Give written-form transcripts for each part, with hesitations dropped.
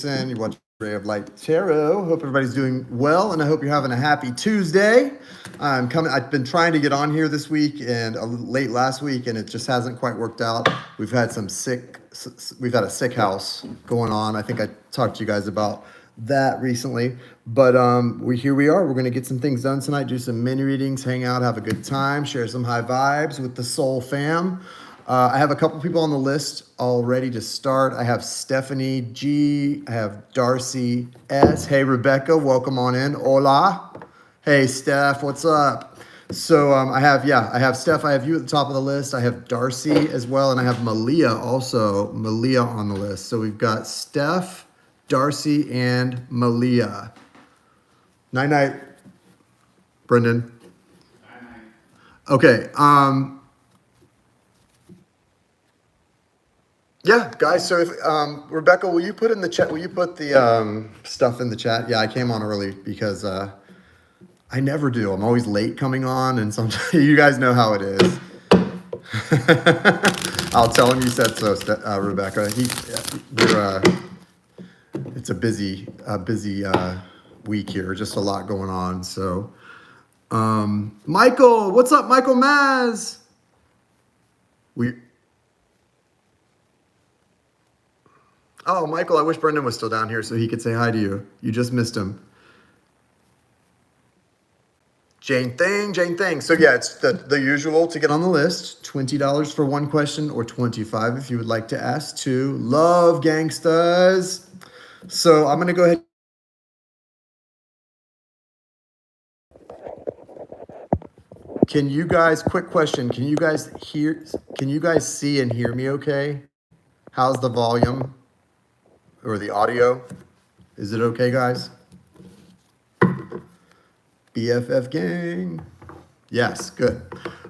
You're watching Ray of Light Tarot. Hope everybody's doing well, and I hope you're having a happy Tuesday. I've been trying to get on here this week and a little late last week, and it just hasn't quite worked out. We've had we've had a sick house going on. I think I talked to you guys about that recently, but here we are. We're going to get some things done tonight, do some mini readings, hang out, have a good time, share some high vibes with the Soul Fam. I have a couple people on the list all ready to start. I have Stephanie G. I have Darcy S. Hey, Rebecca, welcome on in. Hola. Hey, Steph, what's up? So I have Steph. I have you at the top of the list. I have Darcy as well, and I have Malia also. Malia on the list. So we've got Steph, Darcy, and Malia. Night night, Brendan. Okay. Yeah, guys. So if Rebecca, will you put in the chat? Will you put the stuff in the chat? Yeah, I came on early because I never do. I'm always late coming on, and sometimes you guys know how it is. I'll tell him you said so, Rebecca. It's a busy week here. Just a lot going on. So, Michael, what's up, Michael Maz? Oh, Michael, I wish Brendan was still down here so he could say hi to you. You just missed him. Jane Thing. So yeah, it's the usual to get on the list. $20 for one question or $25 if you would like to ask two. Love gangstas. So I'm going to go ahead. Quick question. Can you guys see and hear me okay? How's the volume or the audio? Is it okay, guys? BFF gang. Yes, good.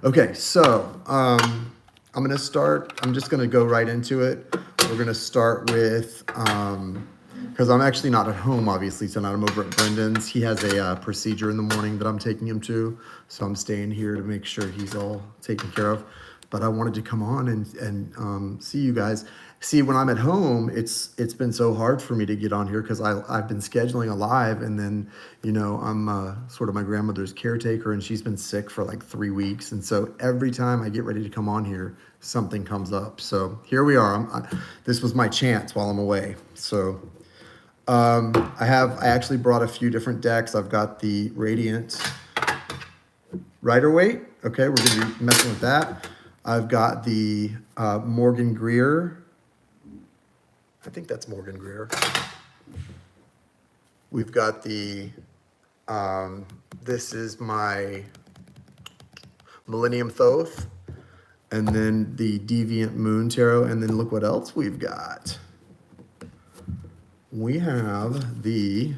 Okay, so I'm gonna start. I'm just gonna go right into it. We're gonna start with because I'm actually not at home, obviously tonight. I'm over at Brendan's. He has a procedure in the morning that I'm taking him to, so I'm staying here to make sure he's all taken care of. But I wanted to come on and see you guys. See, when I'm at home, it's been so hard for me to get on here because I've been scheduling a live, and then I'm sort of my grandmother's caretaker, and she's been sick for like 3 weeks, and so every time I get ready to come on here, something comes up. So here we are. This was my chance while I'm away. So I actually brought a few different decks. I've got the Radiant Rider-Waite. Okay, we're gonna be messing with that. I've got the Morgan Greer. I think that's Morgan Greer. We've got the, this is my Millennium Thoth, and then the Deviant Moon Tarot, and then look what else we've got. We have the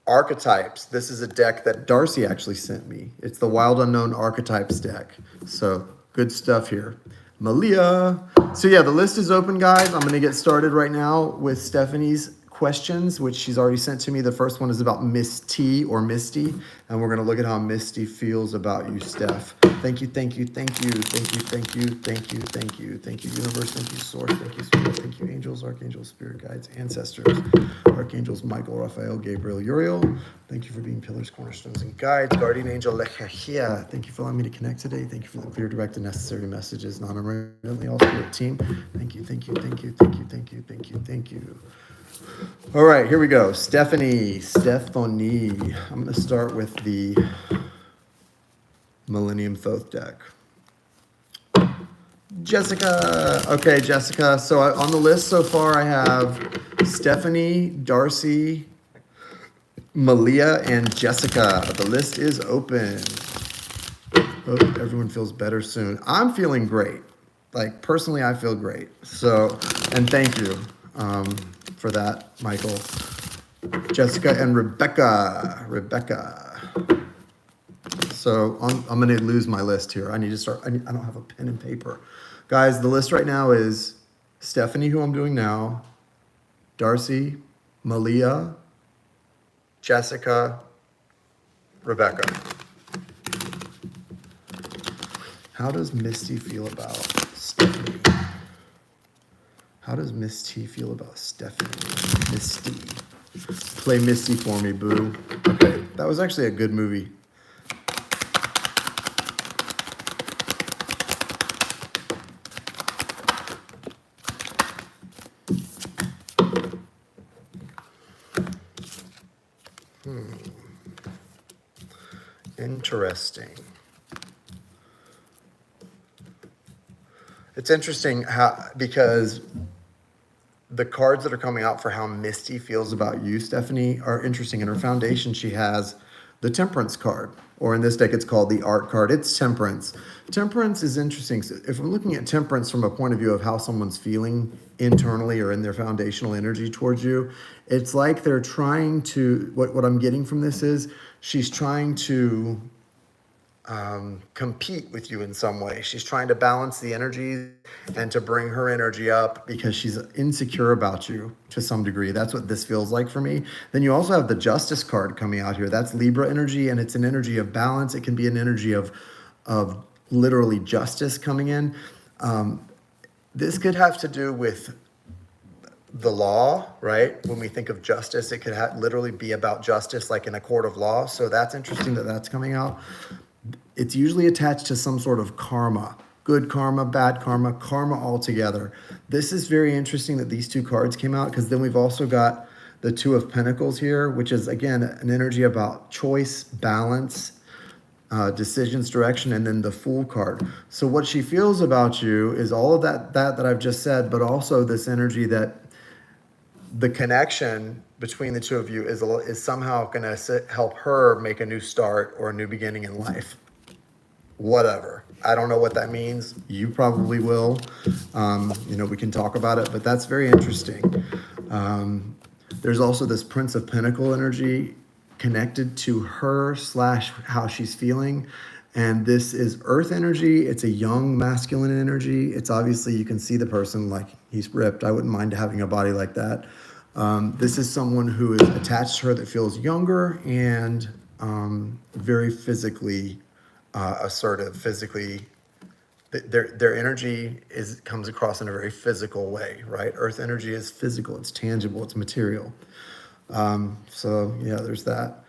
Archetypes. This is a deck that Darcy actually sent me. It's the Wild Unknown Archetypes deck. So good stuff here. Malia. So yeah, the list is open, guys. I'm going to get started right now with Stephanie's questions, which she's already sent to me. The first one is about Miss T or Misty, and we're going to look at how Misty feels about you, Steph. Thank you, universe. Thank you, source. Thank you, spirit. Thank you, angels, archangels, spirit guides, ancestors, archangels Michael, Raphael, Gabriel, Uriel. Thank you for being pillars, cornerstones, and guides. Guardian angel Lechahia. Thank you for allowing me to connect today. Thank you for the clear, direct, and necessary messages. Non-emergently, all spirit team. Thank you. All right, here we go. Stephanie. I'm going to start with the Millennium Thoth deck. Jessica. Okay, Jessica. So on the list so far, I have Stephanie, Darcy, Malia, and Jessica. The list is open. Hope everyone feels better soon. I'm feeling great. Like, personally, I feel great. So, and thank you for that, Michael. Jessica and Rebecca. So I'm going to lose my list here. I need to start. I don't have a pen and paper. Guys, the list right now is Stephanie, who I'm doing now, Darcy, Malia, Jessica, Rebecca. How does Misty feel about Stephanie? How does Miss T feel about Stephanie? Misty. Play Misty for me, boo. Okay, that was actually a good movie. Interesting. It's interesting how, because the cards that are coming out for how Misty feels about you, Stephanie, are interesting. In her foundation, she has the Temperance card, or in this deck, it's called the Art card. It's Temperance. Temperance is interesting. So if I'm looking at Temperance from a point of view of how someone's feeling internally or in their foundational energy towards you, it's like they're trying to, what I'm getting from this is she's trying to compete with you in some way. She's trying to balance the energy and to bring her energy up because she's insecure about you to some degree. That's what this feels like for me. Then you also have the Justice card coming out here. That's Libra energy, and it's an energy of balance. It can be an energy of literally justice coming in. This could have to do with the law, right? When we think of justice, it could literally be about justice, like in a court of law. So that's interesting that that's coming out. It's usually attached to some sort of karma, good karma, bad karma, karma altogether. This is very interesting that these two cards came out, because then we've also got the Two of Pentacles here, which is, again, an energy about choice, balance, decisions, direction, and then the Fool card. So what she feels about you is all of that I've just said, but also this energy that the connection between the two of you is somehow going to help her make a new start or a new beginning in life. Whatever. I don't know what that means. You probably will. We can talk about it, but that's very interesting. There's also this Prince of Pentacle energy connected to her / how she's feeling. And this is earth energy. It's a young masculine energy. It's obviously, you can see the person like he's ripped. I wouldn't mind having a body like that. This is someone who is attached to her that feels younger and very physically assertive. Physically, their energy comes across in a very physical way, right? Earth energy is physical. It's tangible. It's material. So yeah, there's that.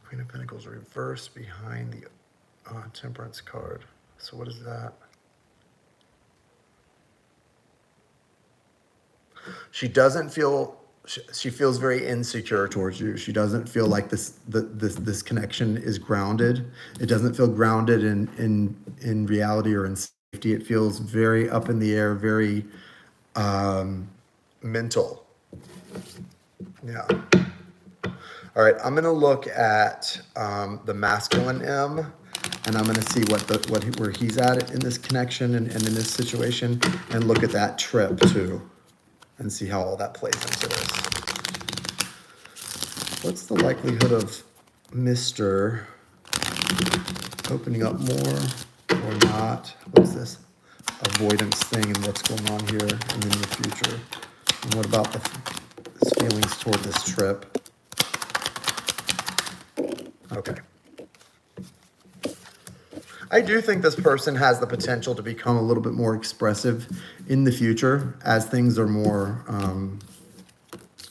Queen of Pentacles reversed behind the Temperance card. So what is that? She doesn't feel. She feels very insecure towards you. She doesn't feel like this connection is grounded. It doesn't feel grounded in reality or in safety. It feels very up in the air, very mental. Yeah. All right, I'm gonna look at the masculine M, and I'm gonna see where he's at in this connection and in this situation, and look at that trip too, and see how all that plays into this. What's the likelihood of Mr. opening up more or not? What's this avoidance thing and what's going on here in the near future? And what about his feelings toward this trip? Okay. I do think this person has the potential to become a little bit more expressive in the future as things are more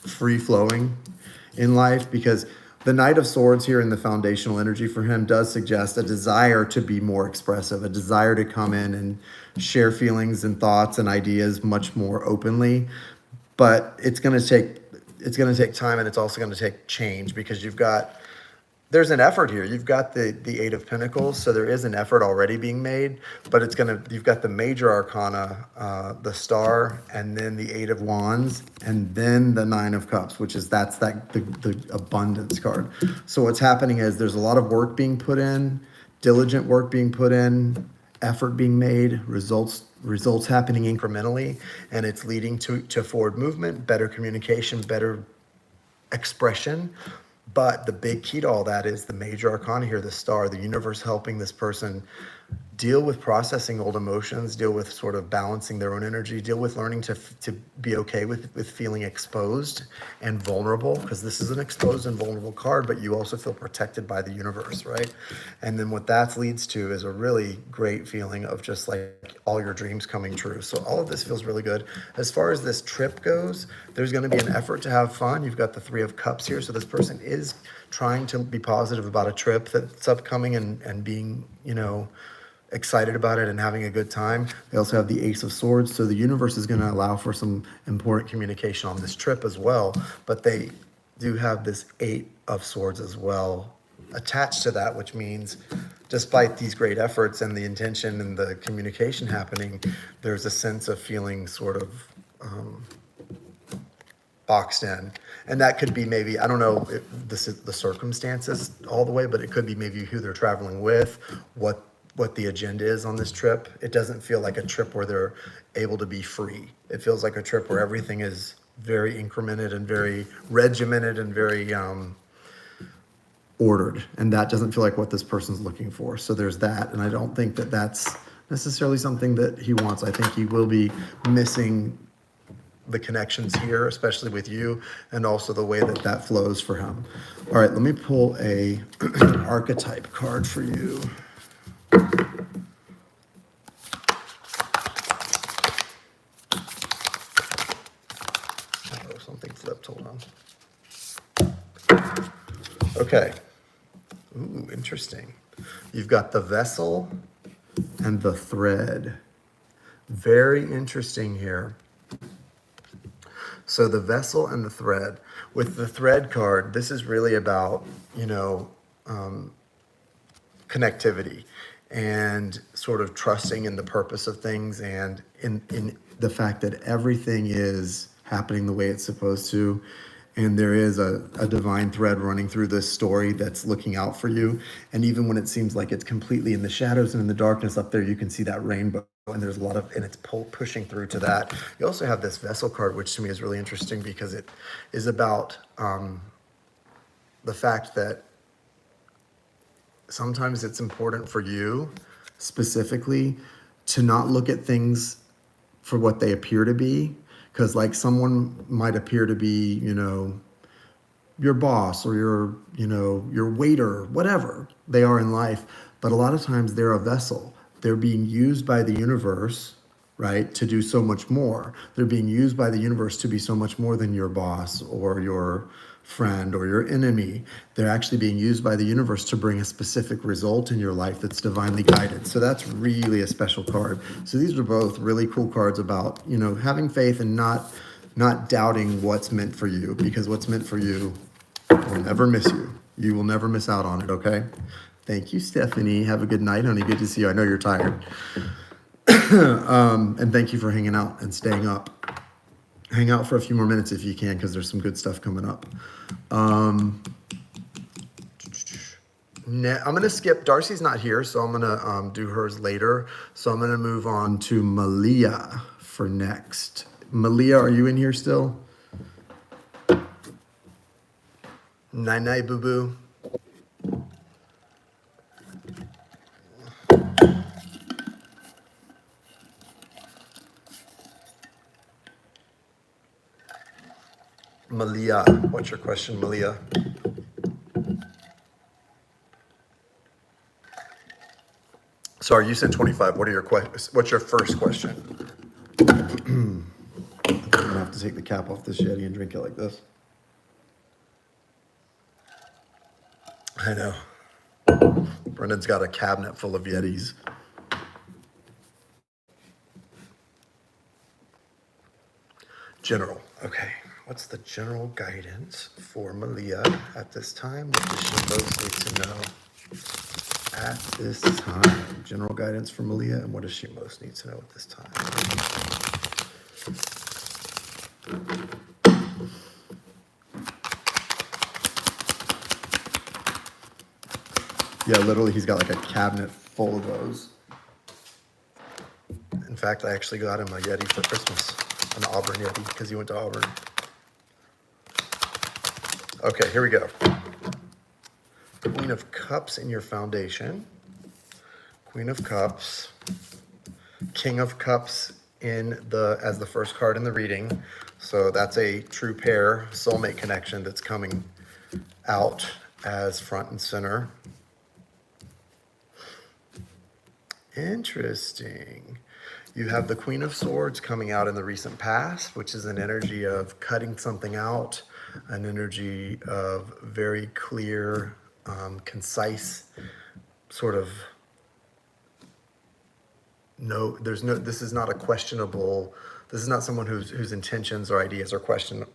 free-flowing in life, because the Knight of Swords here in the foundational energy for him does suggest a desire to be more expressive, a desire to come in and share feelings and thoughts and ideas much more openly. But it's going to take time, and it's also going to take change, because there's an effort here. You've got the Eight of Pentacles, so there is an effort already being made, but you've got the major arcana, the Star, and then the Eight of Wands, and then the Nine of Cups, the abundance card. So what's happening is there's a lot of work being put in, diligent work being put in, effort being made, results happening incrementally, and it's leading to forward movement, better communication, better expression. But the big key to all that is the major arcana here, the Star, the universe helping this person deal with processing old emotions, deal with sort of balancing their own energy, deal with learning to be okay with feeling exposed and vulnerable, because this is an exposed and vulnerable card, but you also feel protected by the universe, right? And then what that leads to is a really great feeling of just like all your dreams coming true. So all of this feels really good. As far as this trip goes, there's going to be an effort to have fun. You've got the Three of Cups here, so this person is trying to be positive about a trip that's upcoming and being, you know, excited about it and having a good time. They also have the Ace of Swords, so the universe is going to allow for some important communication on this trip as well, but they do have this Eight of Swords as well attached to that, which means despite these great efforts and the intention and the communication happening, there's a sense of feeling sort of boxed in. And that could be maybe, I don't know if this is the circumstances all the way, but it could be maybe who they're traveling with, what the agenda is on this trip. It doesn't feel like a trip where they're able to be free. It feels like a trip where everything is very incremented and very regimented and very ordered. And that doesn't feel like what this person's looking for. So there's that. And I don't think that that's necessarily something that he wants. I think he will be missing the connections here, especially with you, and also the way that that flows for him. All right, let me pull a archetype card for you. Oh, something flipped, hold on. Okay, ooh, interesting. You've got the Vessel and the Thread. Very interesting here. So the Vessel and the Thread. With the Thread card, this is really about, you know, connectivity and sort of trusting in the purpose of things and in the fact that everything is happening the way it's supposed to. And there is a divine thread running through this story that's looking out for you. And even when it seems like it's completely in the shadows and in the darkness up there, you can see that rainbow. And there's a lot of, and it's pushing through to that. You also have this Vessel card, which to me is really interesting because it is about the fact that sometimes it's important for you specifically to not look at things for what they appear to be. Because like someone might appear to be, you know, your boss or your, you know, your waiter, whatever they are in life. But a lot of times they're a vessel. They're being used by the universe, right, to do so much more. They're being used by the universe to be so much more than your boss or your friend or your enemy. They're actually being used by the universe to bring a specific result in your life that's divinely guided. So that's really a special card. So these are both really cool cards about, you know, having faith and not doubting what's meant for you, because what's meant for you will never miss you. You will never miss out on it, okay? Thank you, Stephanie. Have a good night, honey. Good to see you. I know you're tired. And thank you for hanging out and staying up. Hang out for a few more minutes if you can, because there's some good stuff coming up. I'm going to skip. Darcy's not here, so I'm going to do hers later. So I'm going to move on to Malia for next. Malia, are you in here still? Night-night, boo-boo. Malia, what's your question, Malia? Sorry, you said 25. What are your questions? What's your first question? I'm gonna have to take the cap off this Yeti and drink it like this. I know. Brendan's got a cabinet full of Yetis. General. Okay. What's the general guidance for Malia at this time? What does she most need to know at this time? General guidance for Malia, and what does she most need to know at this time? Yeah, literally, he's got like a cabinet full of those. In fact, I actually got him a Yeti for Christmas, an Auburn Yeti, because he went to Auburn. Okay, here we go. Queen of Cups in your foundation. Queen of Cups, King of Cups as the first card in the reading. So that's a true pair soulmate connection that's coming out as front and center. Interesting. You have the Queen of Swords coming out in the recent past, which is an energy of cutting something out, an energy of very clear, concise, sort of this is not a questionable, this is not someone whose intentions or ideas are questioned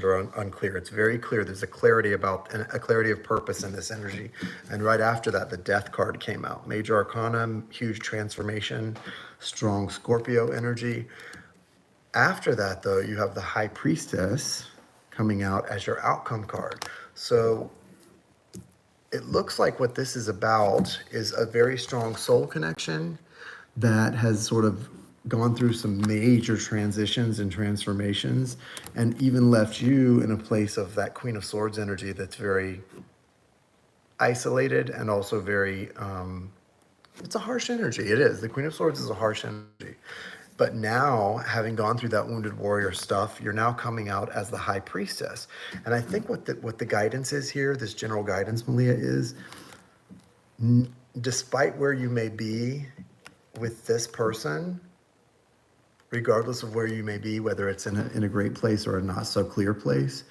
or unclear. It's very clear. There's a clarity a clarity of purpose in this energy. And right after that, the Death card came out. Major Arcana, huge transformation, strong Scorpio energy. After that, though, you have the High Priestess coming out as your outcome card. So it looks like what this is about is a very strong soul connection that has sort of gone through some major transitions and transformations, and even left you in a place of that Queen of Swords energy that's very isolated and also very, it's a harsh energy. It is. The Queen of Swords is a harsh energy. But now, having gone through that Wounded Warrior stuff, you're now coming out as the High Priestess. And I think what the guidance is here, this general guidance, Malia, is despite where you may be with this person, regardless of where you may be, whether it's in a great place or a not so clear place,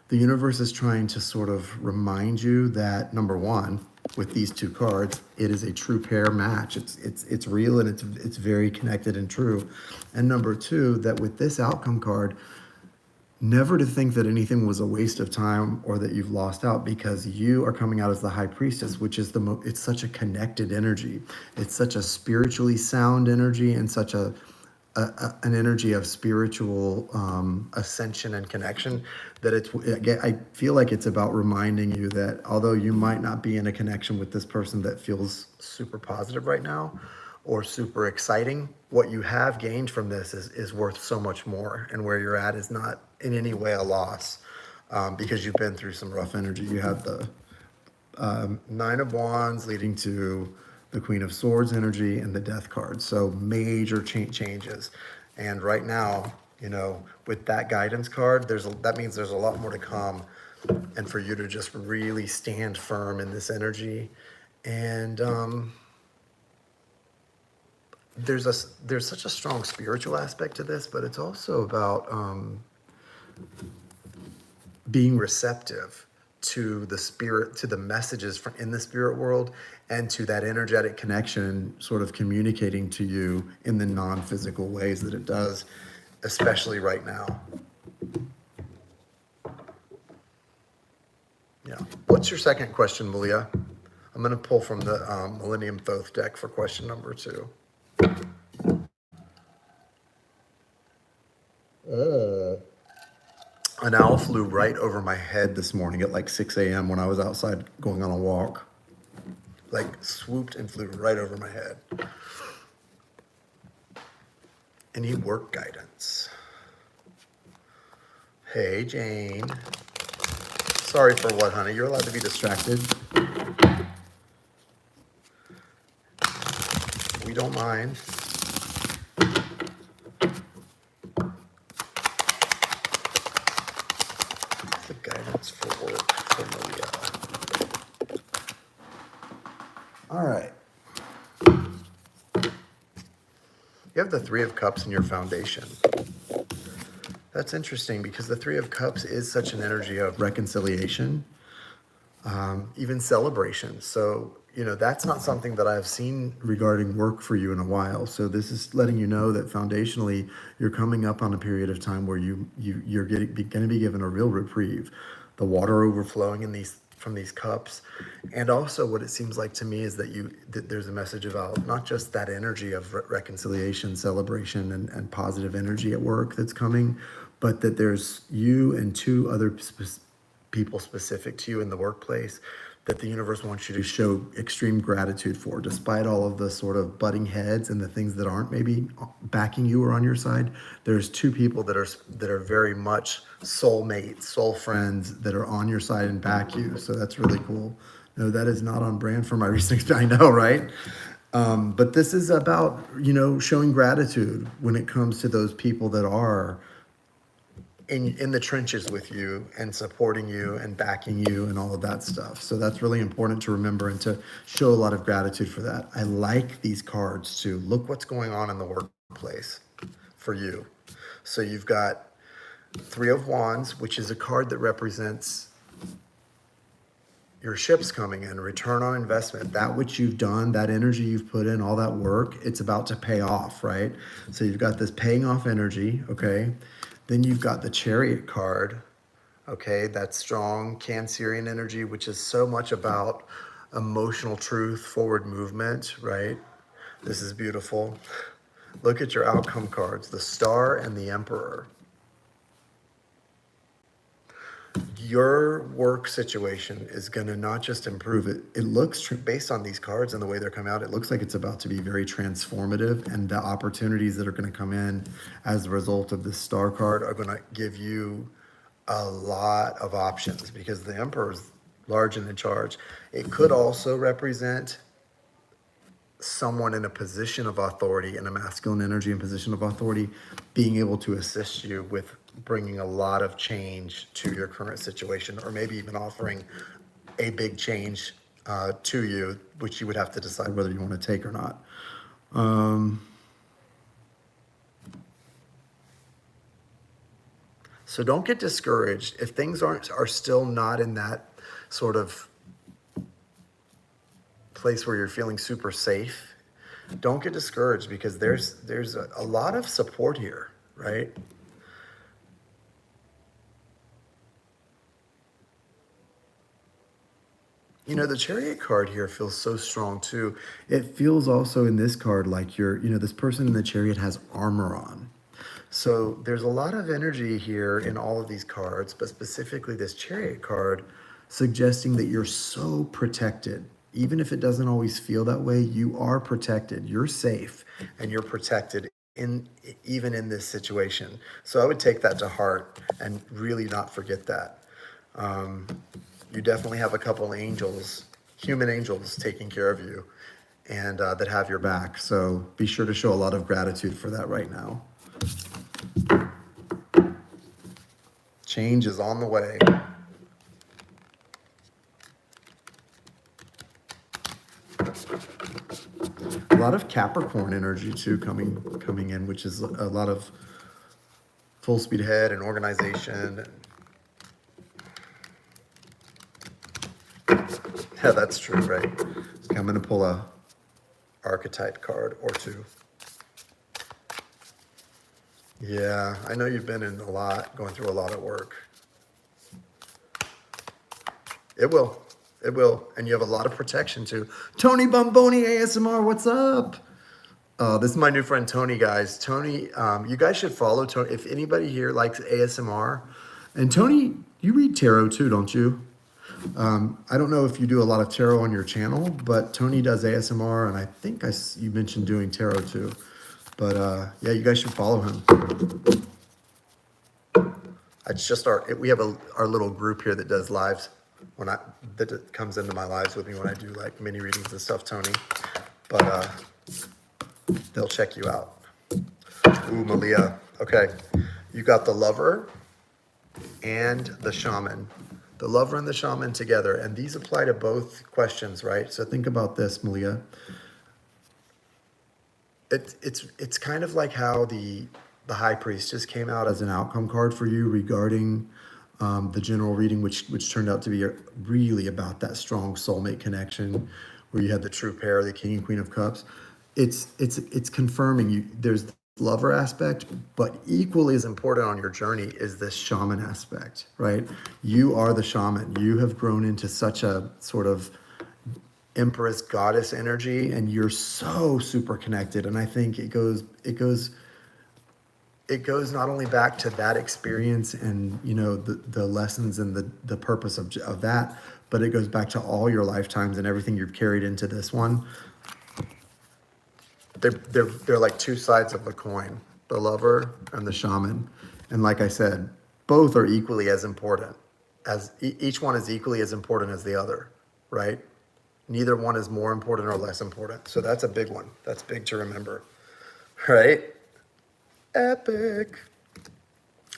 the universe is trying to sort of remind you that, number one, with these two cards, it is a true pair match. It's real and it's very connected and true. And number two, that with this outcome card, never to think that anything was a waste of time or that you've lost out, because you are coming out as the High Priestess, which is it's such a connected energy. It's such a spiritually sound energy and such an energy of spiritual ascension and connection, that I feel like it's about reminding you that although you might not be in a connection with this person that feels super positive right now or super exciting, what you have gained from this is worth so much more, and where you're at is not in any way a loss, because you've been through some rough energy. You have the Nine of Wands leading to the Queen of Swords energy and the Death card. So major changes. And right now, with that guidance card, that means there's a lot more to come, and for you to just really stand firm in this energy. And there's such a strong spiritual aspect to this, but it's also about being receptive to the spirit, to the messages in the spirit world, and to that energetic connection sort of communicating to you in the non-physical ways that it does, especially right now. Yeah. What's your second question, Malia? I'm going to pull from the Millennium Thoth deck for question number 2. An owl flew right over my head this morning at like 6 a.m. when I was outside going on a walk. Like swooped and flew right over my head. Any work guidance? Hey, Jane. Sorry for what, honey? You're allowed to be distracted. We don't mind. The guidance for work for Malia. All right. You have the Three of Cups in your foundation. That's interesting because the Three of Cups is such an energy of reconciliation, even celebration. So, that's not something that I've seen regarding work for you in a while. So this is letting you know that foundationally, you're coming up on a period of time where you're going to be given a real reprieve. The water overflowing from these cups. And also what it seems like to me is that there's a message about not just that energy of reconciliation, celebration, and positive energy at work that's coming, but that there's you and 2 other people specific to you in the workplace that the universe wants you to show extreme gratitude for, despite all of the sort of butting heads and the things that aren't maybe backing you or on your side. There's 2 people that are very much soulmates, soul friends that are on your side and back you. So that's really cool. No, that is not on brand for my recent experience. I know, right? But this is about, showing gratitude when it comes to those people that are in the trenches with you and supporting you and backing you and all of that stuff. So that's really important to remember and to show a lot of gratitude for that. I like these cards too. Look what's going on in the workplace for you. So you've got Three of Wands, which is a card that represents your ships coming in, return on investment, that which you've done, that energy you've put in, all that work, it's about to pay off, right? So you've got this paying off energy, okay? Then you've got the Chariot card, okay? That strong Cancerian energy, which is so much about emotional truth, forward movement, right? This is beautiful. Look at your outcome cards, the Star and the Emperor. Your work situation is going to not just improve it. It looks, based on these cards and the way they're coming out, it looks like it's about to be very transformative. And the opportunities that are going to come in as a result of this Star card are going to give you a lot of options, because the Emperor is large and in charge. It could also represent someone in a position of authority, in a masculine energy and position of authority, being able to assist you with bringing a lot of change to your current situation, or maybe even offering a big change to you, which you would have to decide whether you want to take or not. So don't get discouraged if things are still not in that sort of place where you're feeling super safe. Don't get discouraged, because there's a lot of support here, right? The Chariot card here feels so strong too. It feels also in this card like this person in the Chariot has armor on. So there's a lot of energy here in all of these cards, but specifically this Chariot card suggesting that you're so protected. Even if it doesn't always feel that way, you are protected. You're safe and you're protected even in this situation. So I would take that to heart and really not forget that. You definitely have a couple angels, human angels, taking care of you and that have your back. So be sure to show a lot of gratitude for that right now. Change is on the way. A lot of Capricorn energy too coming in, which is a lot of full speed ahead and organization. Yeah, that's true, right? Okay, I'm going to pull a archetype card or two. Yeah, I know you've been in a lot, going through a lot of work. It will. It will. And you have a lot of protection too. Tony Bomboni ASMR, what's up? This is my new friend Tony, guys. Tony, you guys should follow Tony. If anybody here likes ASMR, and Tony, you read tarot too, don't you? I don't know if you do a lot of tarot on your channel, but Tony does ASMR, and I think you mentioned doing tarot too. But yeah, you guys should follow him. It's just we have our little group here that does lives that comes into my lives with me when I do like mini readings and stuff, Tony. But they'll check you out. Ooh, Malia. Okay, you got the Lover and the Shaman. The Lover and the Shaman together, and these apply to both questions, right? So think about this, Malia. It's kind of like how the High Priestess came out as an outcome card for you regarding the general reading, which turned out to be really about that strong soulmate connection, where you had the true pair, the King and Queen of Cups. It's confirming there's the Lover aspect, but equally as important on your journey is this Shaman aspect, right? You are the shaman. You have grown into such a sort of Empress goddess energy, and you're so super connected. And I think it goes not only back to that experience and the lessons and the purpose of that, but it goes back to all your lifetimes and everything you've carried into this one. They're like two sides of a coin, the Lover and the Shaman. And like I said, both are equally as important, as each one is equally as important as the other, right? Neither one is more important or less important. So that's a big one. That's big to remember, right? Epic.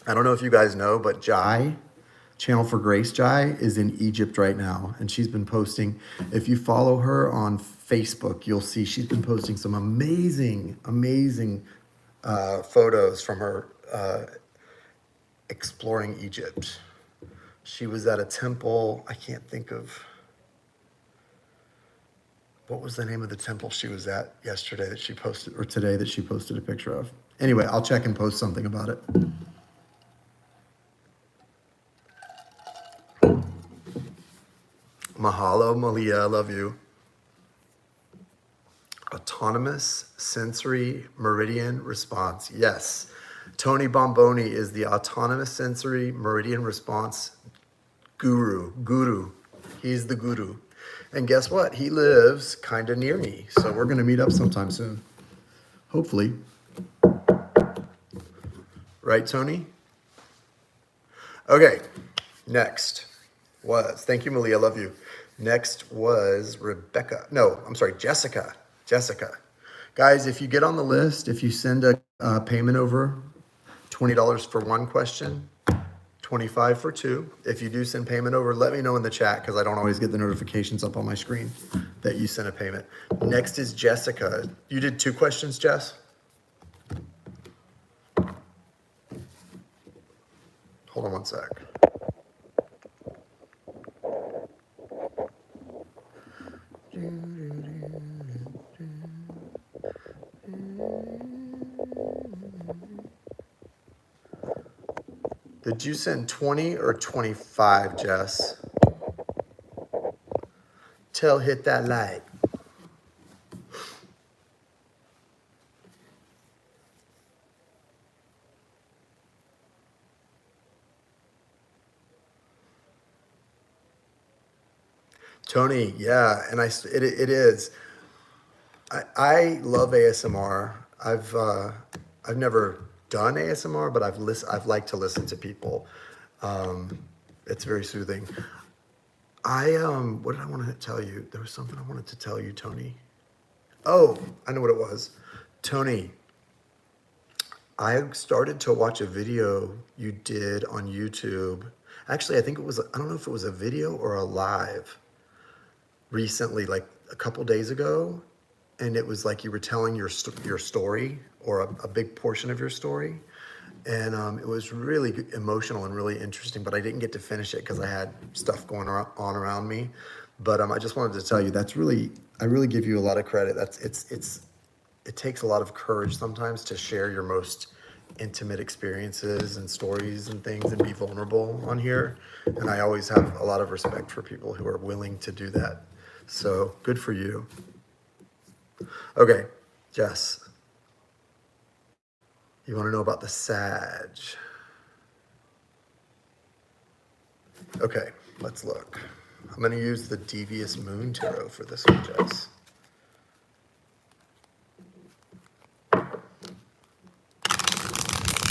I don't know if you guys know, but Jai, Channel for Grace Jai, is in Egypt right now. And she's been posting, if you follow her on Facebook, you'll see she's been posting some amazing, amazing photos from her exploring Egypt. She was at a temple. I can't think of, what was the name of the temple she was at yesterday that she posted, or today that she posted a picture of. Anyway, I'll check and post something about it. Mahalo, Malia, I love you. Autonomous sensory meridian response. Yes. Tony Bomboni is the autonomous sensory meridian response guru. He's the guru. And guess what? He lives kind of near me. So we're going to meet up sometime soon. Hopefully. Right, Tony? Okay. Next was, thank you, Malia, I love you. Next was Rebecca. No, I'm sorry, Jessica. Guys, if you get on the list, if you send a payment over, $20 for one question, $25 for two. If you do send payment over, let me know in the chat because I don't always get the notifications up on my screen that you sent a payment. Next is Jessica. You did 2 questions, Jess? Hold on one sec. Did you send 20 or 25, Jess? Hit that like. Tony, yeah, and it is. I love ASMR. I've never done ASMR, but I've liked to listen to people. It's very soothing. What did I want to tell you? There was something I wanted to tell you, Tony. Oh, I know what it was. Tony, I started to watch a video you did on YouTube. Actually, I think it was, I don't know if it was a video or a live recently, like a couple days ago. And it was like you were telling your story, or a big portion of your story. And it was really emotional and really interesting, but I didn't get to finish it because I had stuff going on around me. But I just wanted to tell you, I really give you a lot of credit. It takes a lot of courage sometimes to share your most intimate experiences and stories and things and be vulnerable on here. And I always have a lot of respect for people who are willing to do that. So good for you. Okay, Jess. You want to know about the Sag? Okay, let's look. I'm going to use the Devious Moon Tarot for this one, Jess.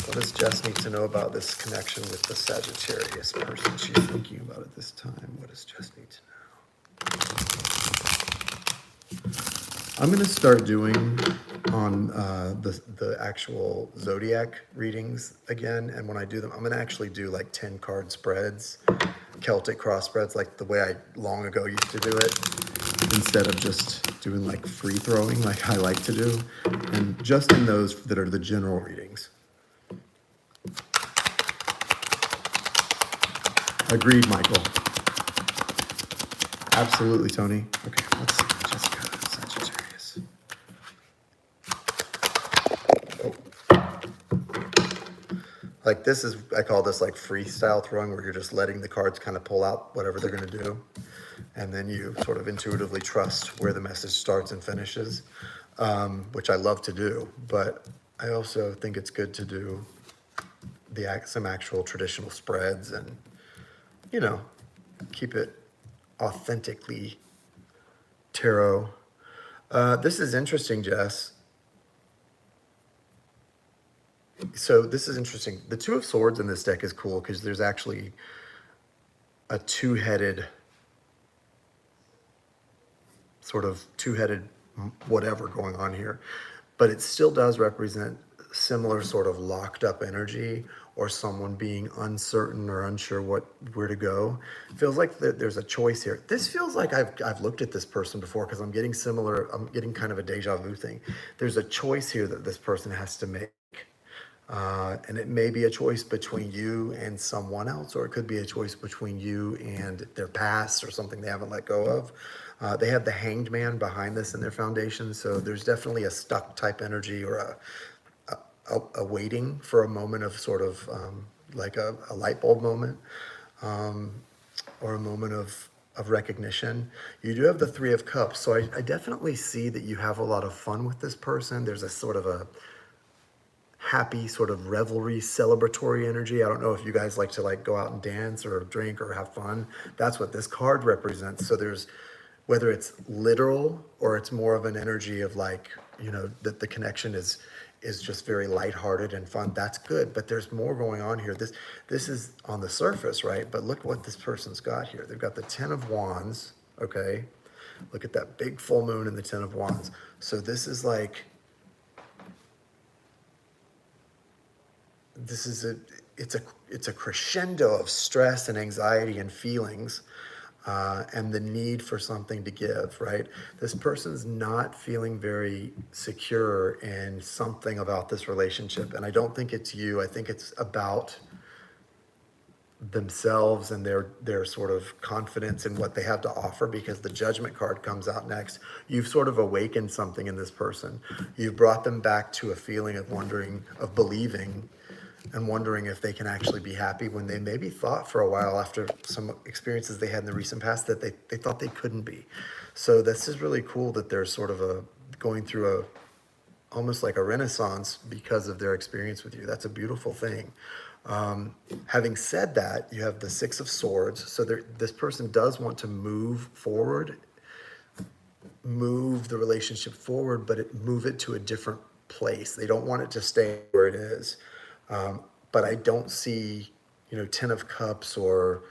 What does Jess need to know about this connection with the Sagittarius person she's thinking about at this time? What does Jess need to know? I'm going to start doing on the actual zodiac readings again. And when I do them, I'm going to actually do like 10 card spreads, Celtic cross spreads, like the way I long ago used to do it, instead of just doing like free throwing like I like to do. And just in those that are the general readings. Agreed, Michael. Absolutely, Tony. Okay, let's see. Jessica, Sagittarius. Oh. Like this is, I call this like freestyle throwing, where you're just letting the cards kind of pull out whatever they're going to do. And then you sort of intuitively trust where the message starts and finishes, which I love to do. But I also think it's good to do some actual traditional spreads and, you know, keep it authentically tarot. This is interesting, Jess. So this is interesting. The Two of Swords in this deck is cool because there's actually a two-headed sort of two-headed whatever going on here, but it still does represent similar sort of locked up energy or someone being uncertain or unsure where to go. It feels like there's a choice here. This feels like I've looked at this person before because I'm getting kind of a deja vu thing. There's a choice here that this person has to make. And it may be a choice between you and someone else, or it could be a choice between you and their past or something they haven't let go of. They have the Hanged Man behind this in their foundation, so there's definitely a stuck type energy or a waiting for a moment of sort of like a light bulb moment, or a moment of recognition. You do have the Three of Cups, so I definitely see that you have a lot of fun with this person. There's a sort of a happy sort of revelry, celebratory energy. I don't know if you guys like to like go out and dance or drink or have fun. That's what this card represents. So there's, whether it's literal or it's more of an energy of like, you know, that the connection is just very lighthearted and fun. That's good, but there's more going on here. This is on the surface, right? But look what this person's got here. They've got the Ten of Wands, okay? Look at that big full moon and the Ten of Wands. So this is like, it's a crescendo of stress and anxiety and feelings, and the need for something to give, right? This person's not feeling very secure in something about this relationship, and I don't think it's you. I think it's about themselves and their sort of confidence in what they have to offer, because the Judgment card comes out next. You've sort of awakened something in this person. You've brought them back to a feeling of wondering, of believing, and wondering if they can actually be happy when they maybe thought for a while after some experiences they had in the recent past that they thought they couldn't be. So this is really cool that they're sort of going through almost like a renaissance because of their experience with you. That's a beautiful thing. Having said that, you have the Six of Swords. So this person does want to move forward, move the relationship forward, but move it to a different place. They don't want it to stay where it is. But I don't see, you know, Ten of Cups or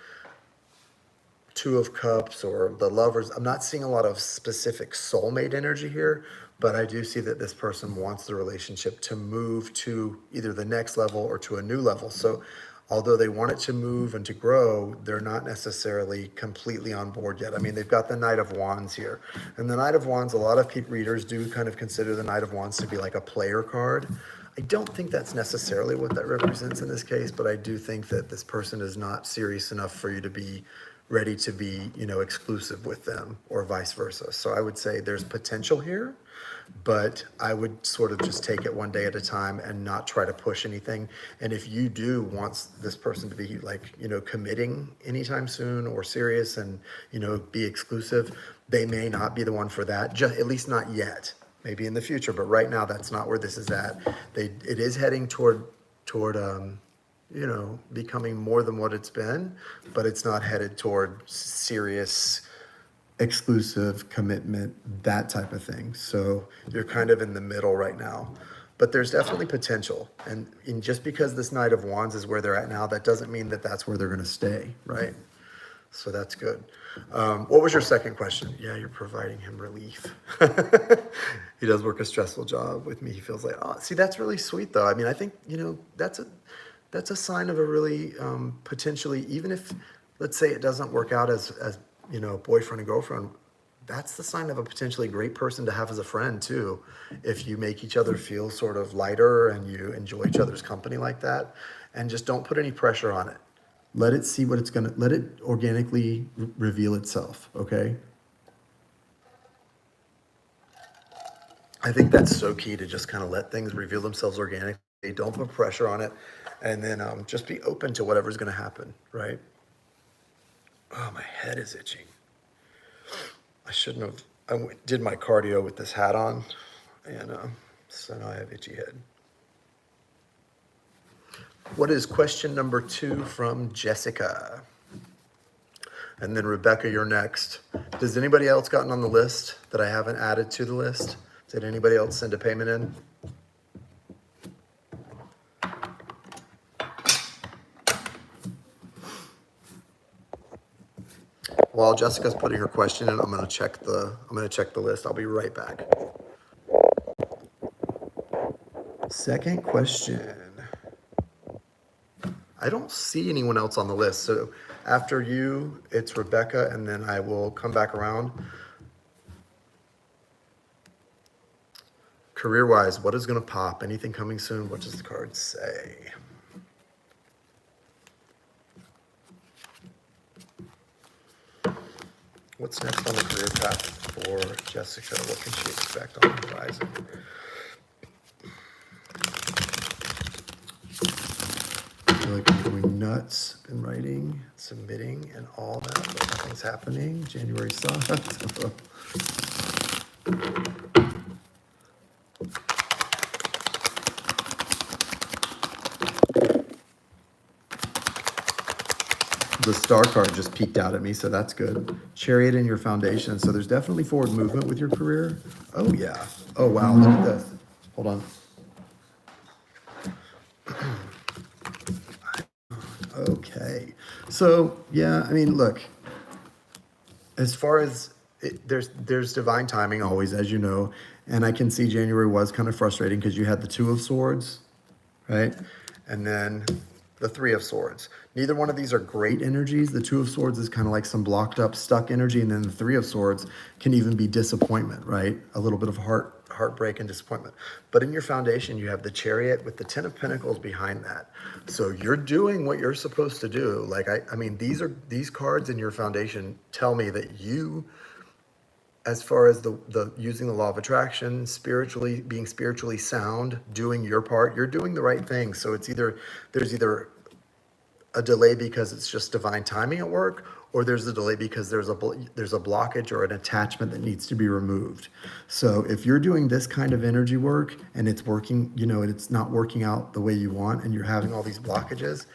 Two of Cups or the Lovers. I'm not seeing a lot of specific soulmate energy here, but I do see that this person wants the relationship to move to either the next level or to a new level. So although they want it to move and to grow, they're not necessarily completely on board yet. I mean, they've got the Knight of Wands here. And the Knight of Wands, a lot of readers do kind of consider the Knight of Wands to be like a player card. I don't think that's necessarily what that represents in this case, but I do think that this person is not serious enough for you to be ready to be, you know, exclusive with them, or vice versa. So I would say there's potential here, but I would sort of just take it one day at a time and not try to push anything. And if you do want this person to be like, you know, committing anytime soon or serious and, you know, be exclusive, they may not be the one for that, just at least not yet. Maybe in the future, but right now that's not where this is at. It is heading toward you know, becoming more than what it's been, but it's not headed toward serious, exclusive commitment, that type of thing. So you're kind of in the middle right now, but there's definitely potential. And just because this Knight of Wands is where they're at now, that doesn't mean that that's where they're going to stay, right? So that's good. What was your second question? Yeah, you're providing him relief. He does work a stressful job with me. He feels like, oh, see, that's really sweet though. I mean, I think, you know, that's a sign of a really potentially, even if, let's say it doesn't work out as you know, boyfriend and girlfriend, that's the sign of a potentially great person to have as a friend too. If you make each other feel sort of lighter and you enjoy each other's company like that, and just don't put any pressure on it. Let it see what it's gonna, let it organically reveal itself, okay? I think that's so key, to just kind of let things reveal themselves organically. Don't put pressure on it, and then just be open to whatever's gonna happen, right? Oh, my head is itching. I shouldn't have, did my cardio with this hat on, and so now I have itchy head. What is question number 2 from Jessica? And then Rebecca, you're next. Does anybody else gotten on the list that I haven't added to the list? Did anybody else send a payment in? while Jessica's putting her question in, I'm gonna check the list. I'll be right back. Second question. I don't see anyone else on the list. So after you, it's Rebecca, and then I will come back around. Career-wise, what is going to pop? Anything coming soon? What does the card say? What's next on the career path for Jessica? What can she expect on the horizon? I feel like I'm going nuts. Been writing, submitting, and all that, but nothing's happening. January sucked. The star card just peeked out at me, so that's good. Chariot in your foundation. So there's definitely forward movement with your career. Oh, yeah. Oh, wow. Look at this. Hold on. Okay. So, yeah, I mean, look, as far as there's divine timing always, as you know, and I can see January was kind of frustrating because you had the Two of Swords, right? And then the Three of Swords. Neither one of these are great energies. The Two of Swords is kind of like some blocked up, stuck energy, and then the Three of Swords can even be disappointment, right? A little bit of heartbreak and disappointment. But in your foundation, you have the Chariot with the Ten of Pentacles behind that. So you're doing what you're supposed to do. Like I mean, these cards in your foundation tell me that you, as far as the using the law of attraction, spiritually, being spiritually sound, doing your part, you're doing the right thing. So there's either a delay because it's just divine timing at work, or there's a delay because there's a blockage or an attachment that needs to be removed. So if you're doing this kind of energy work and it's working, and it's not working out the way you want, and you're having all these blockages,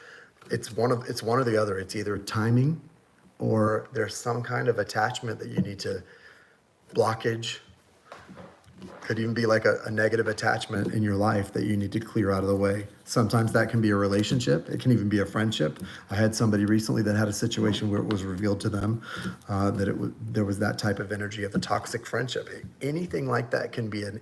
it's one or the other. It's either timing, or there's some kind of attachment that you need to blockage. Could even be like a negative attachment in your life that you need to clear out of the way. Sometimes that can be a relationship. It can even be a friendship. I had somebody recently that had a situation where it was revealed to them that there was that type of energy of a toxic friendship. Anything like that can be an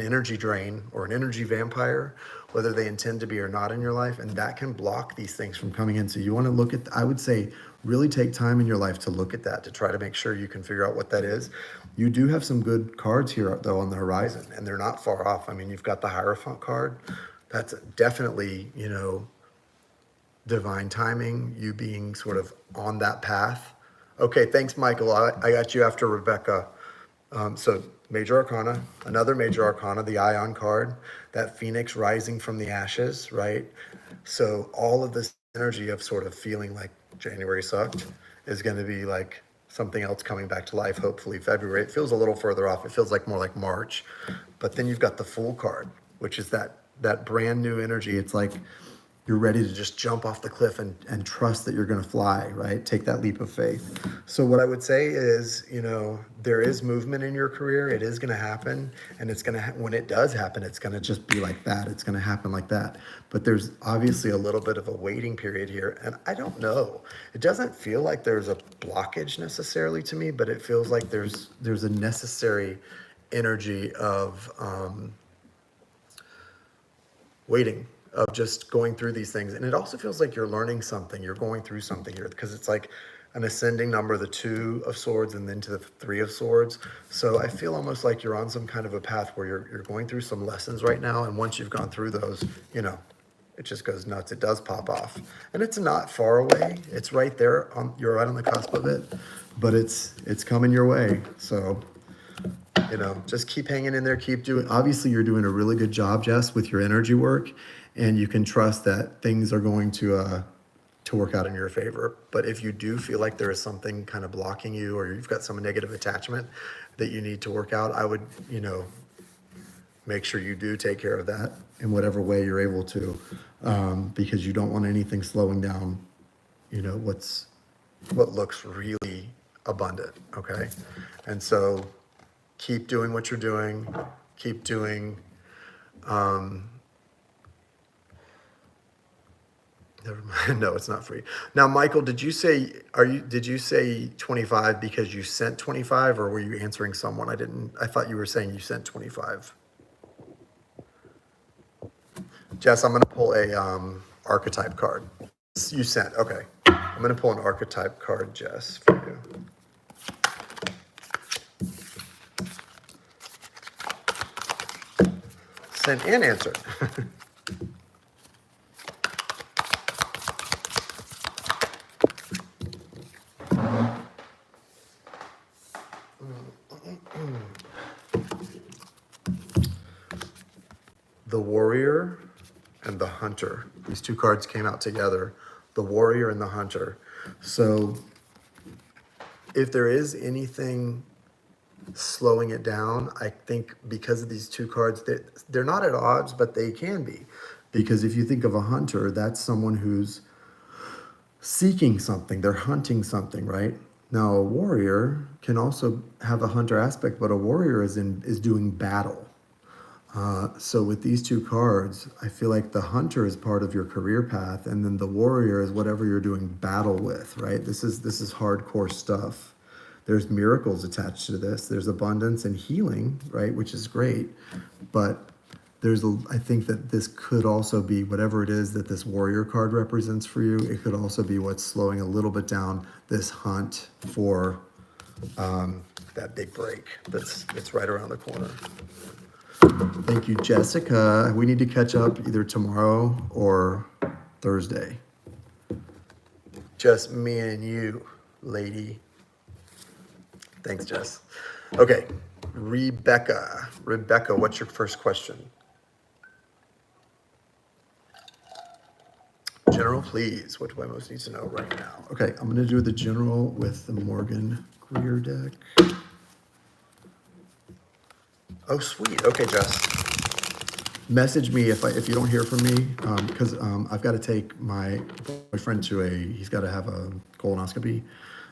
energy drain or an energy vampire, whether they intend to be or not in your life, and that can block these things from coming in. So you want to look at, I would say, really take time in your life to look at that, to try to make sure you can figure out what that is. You do have some good cards here, though, on the horizon, and they're not far off. I mean, you've got the Hierophant card. That's definitely, divine timing, you being sort of on that path. Okay, thanks, Michael. I got you after Rebecca. So Major Arcana, another Major Arcana, the Ion card, that Phoenix rising from the ashes, right? So all of this energy of sort of feeling like January sucked is going to be like something else coming back to life, hopefully February. It feels a little further off. It feels like more like March. But then you've got the Fool card, which is that brand new energy. It's like you're ready to just jump off the cliff and trust that you're going to fly, right? Take that leap of faith. So what I would say is, there is movement in your career. It is going to happen. And it's going to, when it does happen, it's going to just be like that. It's going to happen like that. But there's obviously a little bit of a waiting period here. And I don't know. It doesn't feel like there's a blockage necessarily to me, but it feels like there's a necessary energy of waiting, of just going through these things. And it also feels like you're learning something, you're going through something here, because it's like an ascending number, the Two of Swords, and then to the Three of Swords. So I feel almost like you're on some kind of a path where you're going through some lessons right now. And once you've gone through those, it just goes nuts. It does pop off. And it's not far away. It's right there. You're right on the cusp of it, but it's coming your way. So just keep hanging in there, keep doing, obviously you're doing a really good job, Jess, with your energy work, and you can trust that things are going to work out in your favor. But if you do feel like there is something kind of blocking you, or you've got some negative attachment that you need to work out, I would, make sure you do take care of that in whatever way you're able to, because you don't want anything slowing down, what looks really abundant. Okay. And so keep doing what you're doing. Keep doing Never mind. No, it's not free. Now, Michael, did you say 25 because you sent 25 or were you answering someone? I thought you were saying you sent 25. Jess, I'm going to pull a archetype card. You sent, okay. I'm going to pull an archetype card, Jess, for you. Sent and answered. The Warrior and the Hunter. These two cards came out together. The Warrior and the Hunter. So if there is anything slowing it down, I think because of these two cards, they're not at odds, but they can be. Because if you think of a hunter, that's someone who's seeking something, they're hunting something, right? Now a warrior can also have a hunter aspect, but a warrior is doing battle. So with these two cards, I feel like the hunter is part of your career path, and then the warrior is whatever you're doing battle with, right? This is hardcore stuff. There's miracles attached to this. There's abundance and healing, right? Which is great. But I think that this could also be whatever it is that this warrior card represents for you. It could also be what's slowing a little bit down this hunt for that big break that's right around the corner. Thank you, Jessica. We need to catch up either tomorrow or Thursday. Just me and you, lady. Thanks, Jess. Okay, Rebecca. Rebecca, what's your first question? General, please. What do I most need to know right now? Okay, I'm going to do the general with the Morgan Greer deck. Oh, sweet. Okay, Jess. Message me if you don't hear from me, because I've got to take my boyfriend to he's got to have a colonoscopy,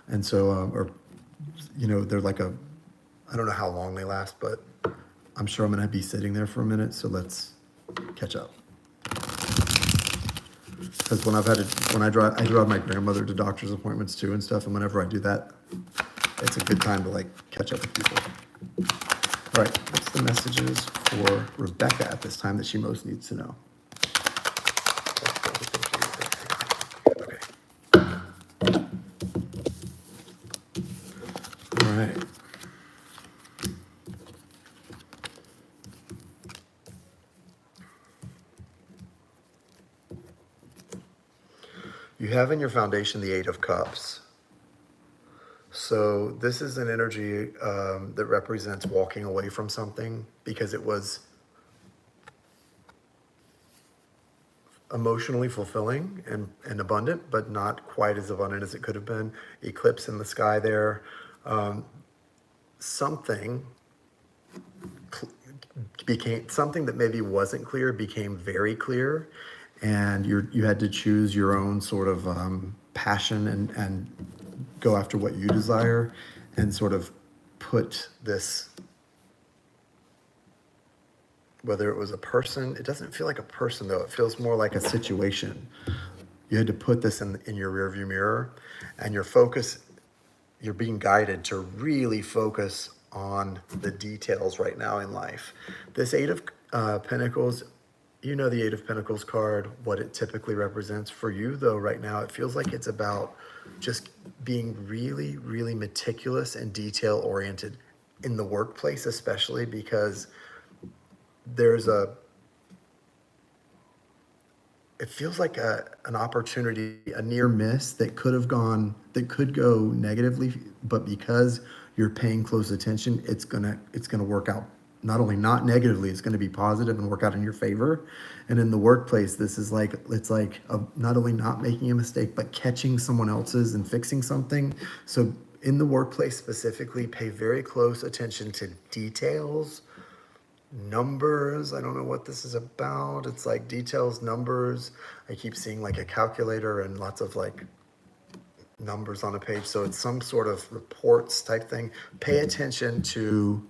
and so they're like I don't know how long they last, but I'm sure I'm gonna be sitting there for a minute. So let's catch up. Because when I drive my grandmother to doctor's appointments too and stuff, and whenever I do that, it's a good time to like catch up with people. All right, what's the messages for Rebecca at this time that she most needs to know? Okay. All right. You have in your foundation the Eight of Cups. So this is an energy that represents walking away from something because it was emotionally fulfilling and abundant, but not quite as abundant as it could have been. Eclipse in the sky there. Something that maybe wasn't clear became very clear, and you had to choose your own sort of passion and go after what you desire, and sort of put this, whether it was a person, it doesn't feel like a person though, it feels more like a situation. You had to put this in your rearview mirror, and you're being guided to really focus on the details right now in life. This Eight of Pentacles, the Eight of Pentacles card, what it typically represents for you though right now, it feels like it's about just being really, really meticulous and detail oriented in the workplace, especially because it feels like an opportunity, a near miss that could go negatively, but because you're paying close attention, it's gonna work out. Not only not negatively, it's going to be positive and work out in your favor. And in the workplace, this is not only not making a mistake, but catching someone else's and fixing something. So in the workplace specifically, pay very close attention to details, numbers. I don't know what this is about. It's like details, numbers. I keep seeing like a calculator and lots of like numbers on a page. So it's some sort of reports type thing. Pay attention to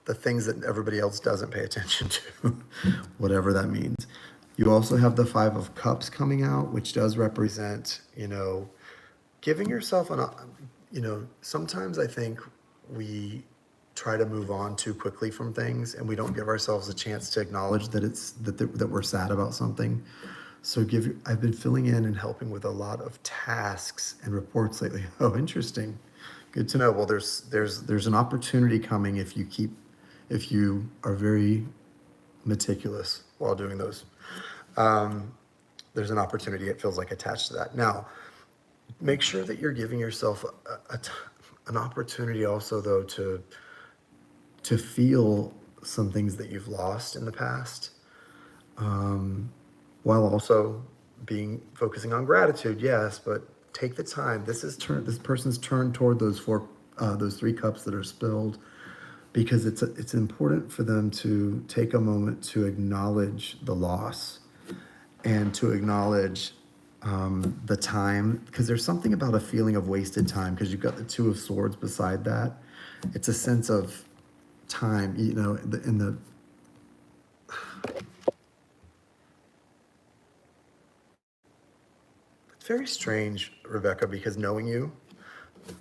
the things that everybody else doesn't pay attention to, whatever that means. You also have the Five of Cups coming out, which does represent, giving yourself sometimes I think we try to move on too quickly from things and we don't give ourselves a chance to acknowledge that we're sad about something. So I've been filling in and helping with a lot of tasks and reports lately. Oh, interesting. Good to know. Well, there's an opportunity coming if you are very meticulous while doing those. There's an opportunity, it feels like, attached to that. Now, make sure that you're giving yourself an opportunity also, though, to feel some things that you've lost in the past, while also focusing on gratitude. Yes, but take the time. This person's turn toward those three cups that are spilled, because it's important for them to take a moment to acknowledge the loss and to acknowledge the time, because there's something about a feeling of wasted time, because you've got the Two of Swords beside that. It's a sense of time, it's very strange, Rebecca, because knowing you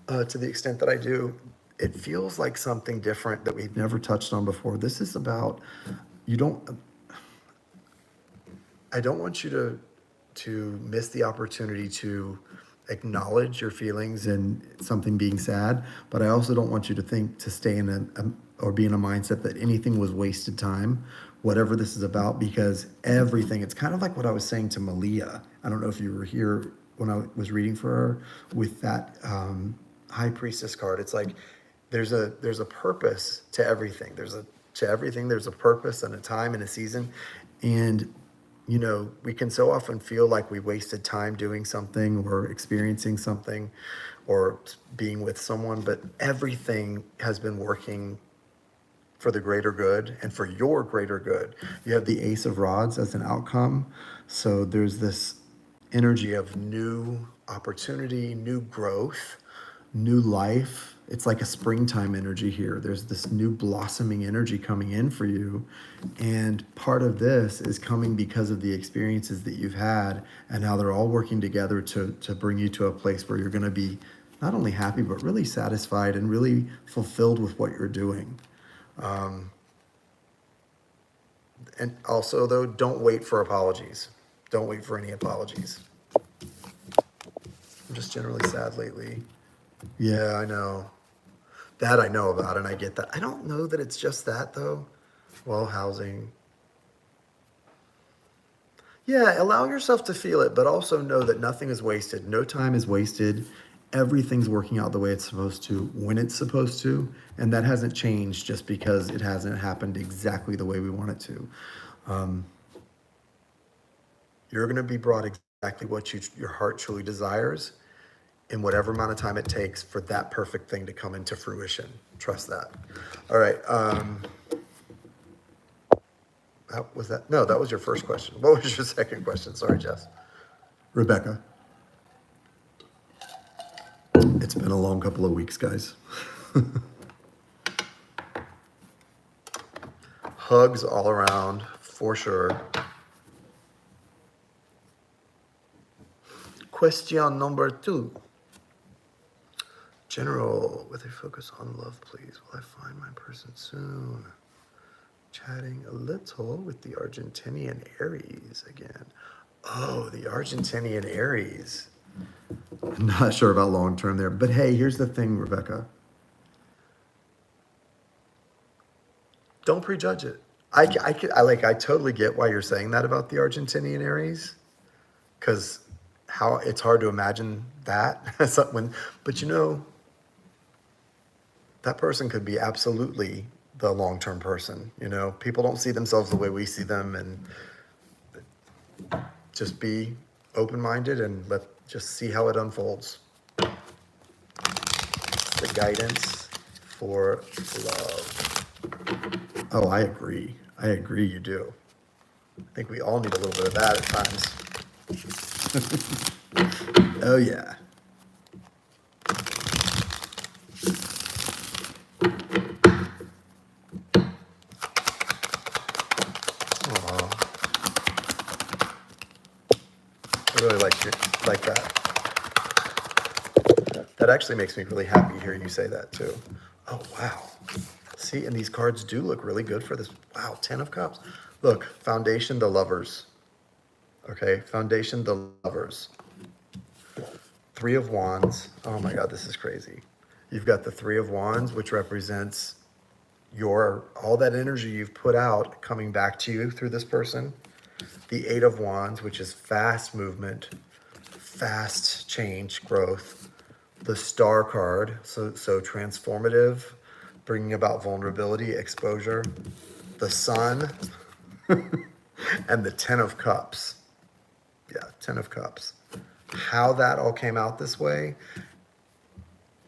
to the extent that I do, it feels like something different that we've never touched on before. This is about, I don't want you to miss the opportunity to acknowledge your feelings and something being sad, but I also don't want you to stay or be in a mindset that anything was wasted time, whatever this is about, because it's kind of like what I was saying to Malia. I don't know if you were here when I was reading for her with that High Priestess card. It's like there's a purpose to everything. There's a purpose and a time and a season. And we can so often feel like we wasted time doing something or experiencing something or being with someone, but everything has been working for the greater good and for your greater good. You have the Ace of Rods as an outcome. So there's this energy of new opportunity, new growth, new life. It's like a springtime energy here. There's this new blossoming energy coming in for you. And part of this is coming because of the experiences that you've had and how they're all working together to bring you to a place where you're going to be not only happy, but really satisfied and really fulfilled with what you're doing. And also, though, don't wait for apologies. Don't wait for any apologies. I'm just generally sad lately. Yeah, I know. That I know about, and I get that. I don't know that it's just that, though. Well, housing. Yeah, allow yourself to feel it, but also know that nothing is wasted. No time is wasted. Everything's working out the way it's supposed to, when it's supposed to, and that hasn't changed just because it hasn't happened exactly the way we want it to. You're going to be brought exactly what your heart truly desires in whatever amount of time it takes for that perfect thing to come into fruition. Trust that. All right. That was your first question. What was your second question? Sorry, Jess. Rebecca. It's been a long couple of weeks, guys. Hugs all around, for sure. Question number 2. General, with a focus on love, please. Will I find my person soon? Chatting a little with the Argentinian Aries again. Oh, the Argentinian Aries. I'm not sure about long term there, but hey, here's the thing, Rebecca. Don't prejudge it. I totally get why you're saying that about the Argentinian Aries, because how it's hard to imagine that. But that person could be absolutely the long-term person. People don't see themselves the way we see them, and just be open-minded and just see how it unfolds. The guidance for love. Oh, I agree. You do. I think we all need a little bit of that at times. Oh, yeah. really like that. That actually makes me really happy to hear you say that too. Oh, wow. See, and these cards do look really good for this. Wow, 10 of Cups. Look, Foundation, the Lovers. Okay, Foundation, the Lovers. 3 of Wands. Oh my God, this is crazy. You've got the 3 of Wands, which represents all that energy you've put out coming back to you through this person. The 8 of Wands, which is fast movement, fast change, growth. The Star card, so transformative, bringing about vulnerability, exposure. The Sun, and the 10 of Cups. Yeah, 10 of Cups. How that all came out this way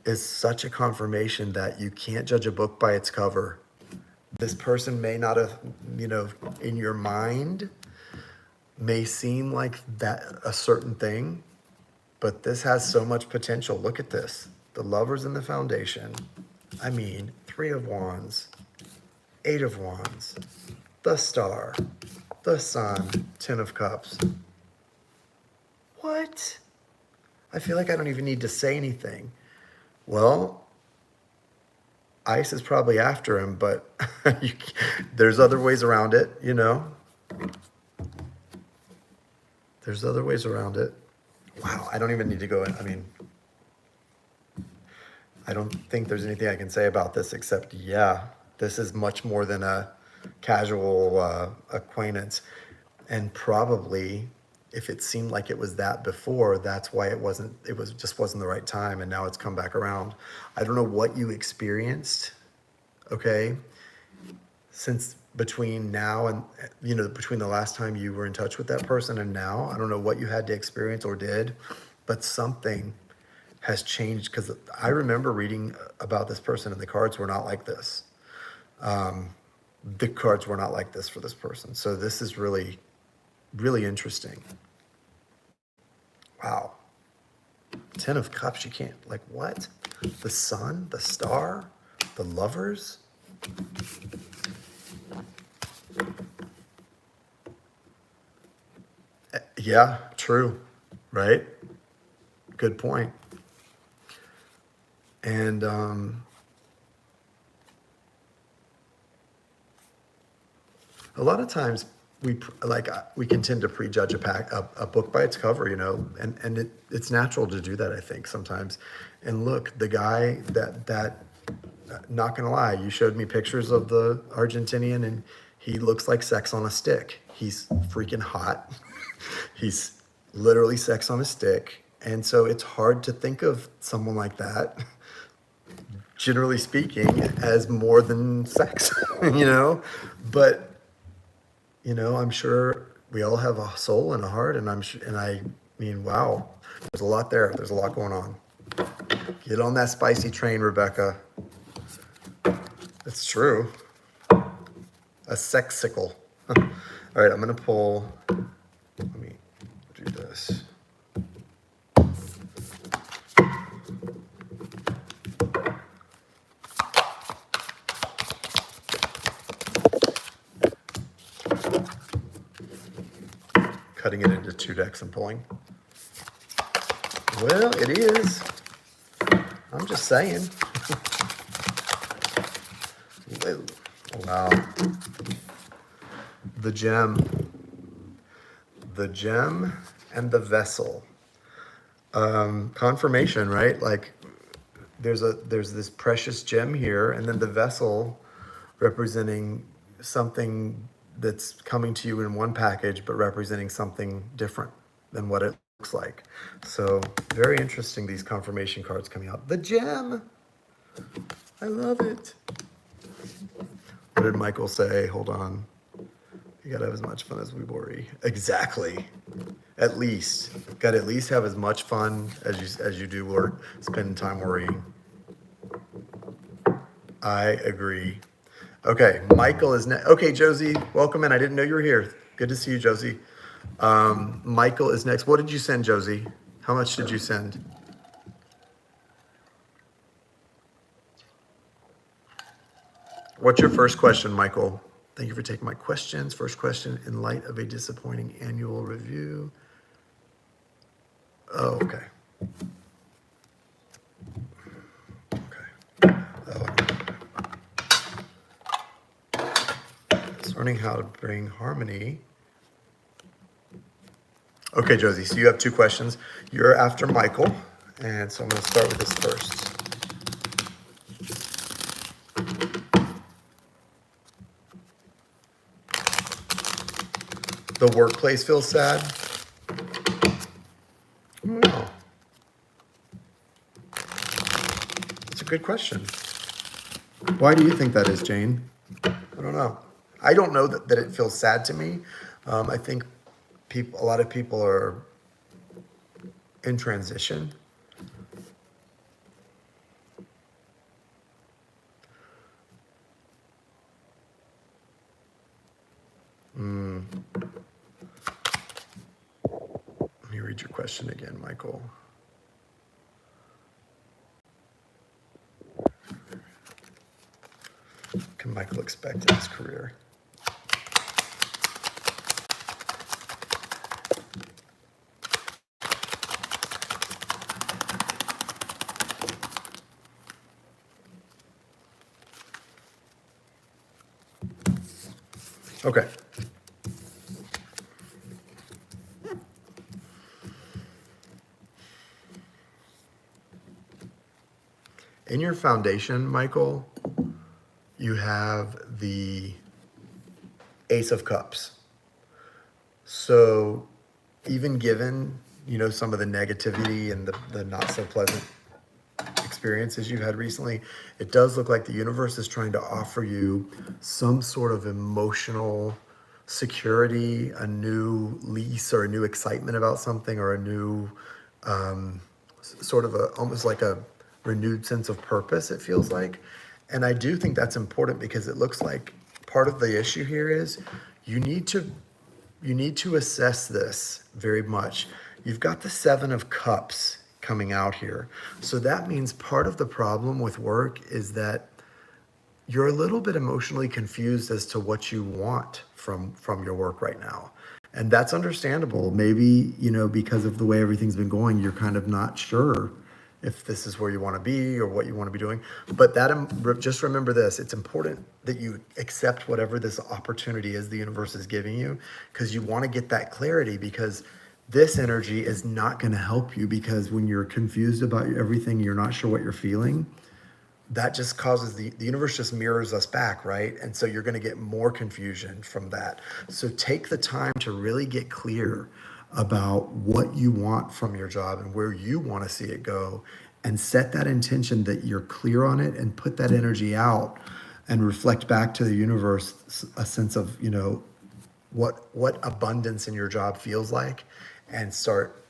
is such a confirmation that you can't judge a book by its cover. This person may not have, in your mind, may seem like that a certain thing, but this has so much potential. Look at this. The Lovers in the Foundation. I mean, 3 of Wands, 8 of Wands, the Star, the Sun, 10 of Cups. What? I feel like I don't even need to say anything. Well, Ice is probably after him, but there's other ways around it, There's other ways around it. Wow, I don't even need to go in. I mean, I don't think there's anything I can say about this except, yeah, this is much more than a casual acquaintance. And probably, if it seemed like it was that before, that's why just wasn't the right time, and now it's come back around. I don't know what you experienced, okay, since between now and, between the last time you were in touch with that person and now. I don't know what you had to experience or did, but something has changed, because I remember reading about this person and the cards were not like this. The cards were not like this for this person. So this is really, really interesting. Wow. 10 of Cups, you can't, what? The Sun, the Star, the Lovers. Yeah, true, right? Good point. And a lot of times we can tend to prejudge a book by its cover, and it's natural to do that, I think, sometimes. And look, the guy that not gonna lie, you showed me pictures of the Argentinian, and he looks like sex on a stick. He's freaking hot. He's literally sex on a stick. And so it's hard to think of someone like that, generally speaking, as more than sex, But, I'm sure we all have a soul and a heart, and I mean, wow, there's a lot there. There's a lot going on. Get on that spicy train, Rebecca. It's true. A sex sickle. All right, I'm going to pull. Let me do this. Cutting it into 2 decks and pulling. Well, it is. I'm just saying. Wow. The Gem and the Vessel. Confirmation, right? There's this precious gem here, and then the vessel representing something that's coming to you in one package, but representing something different than what it looks like. So very interesting, these confirmation cards coming out. The Gem. I love it. What did Michael say? Hold on. You gotta have as much fun as we worry. Exactly. At least. Gotta at least have as much fun as you do work, spending time worrying. I agree. Okay, Michael is next. Okay, Josie, welcome in. I didn't know you were here. Good to see you, Josie. Michael is next. What did you send, Josie? How much did you send? What's your first question, Michael? Thank you for taking my questions. First question, in light of a disappointing annual review, Oh, okay. Okay. Oh, it's learning how to bring harmony. Okay, Josie, so you have two questions. You're after Michael, and so I'm going to start with this first. The workplace feels sad? No. That's a good question. Why do you think that is, Jane? I don't know. I don't know that it feels sad to me. I think a lot of people are in transition. Let me read your question again, Michael. What can Michael expect in his career? Okay. In your foundation, Michael, you have the Ace of Cups. So even given, some of the negativity and the not so pleasant experiences you've had recently, it does look like the universe is trying to offer you some sort of emotional security, a new lease or a new excitement about something, or a new sort of almost like a renewed sense of purpose, it feels like. And I do think that's important because it looks like part of the issue here is you need to assess this very much. You've got the Seven of Cups coming out here. So that means part of the problem with work is that you're a little bit emotionally confused as to what you want from your work right now. And that's understandable. Maybe, because of the way everything's been going, you're kind of not sure if this is where you want to be or what you want to be doing. But just remember this, it's important that you accept whatever this opportunity is the universe is giving you, because you want to get that clarity, because this energy is not going to help you, because when you're confused about everything, you're not sure what you're feeling, that just causes the universe just mirrors us back, right? And so you're going to get more confusion from that. So take the time to really get clear about what you want from your job and where you want to see it go, and set that intention that you're clear on it, and put that energy out and reflect back to the universe a sense of, what abundance in your job feels like, and start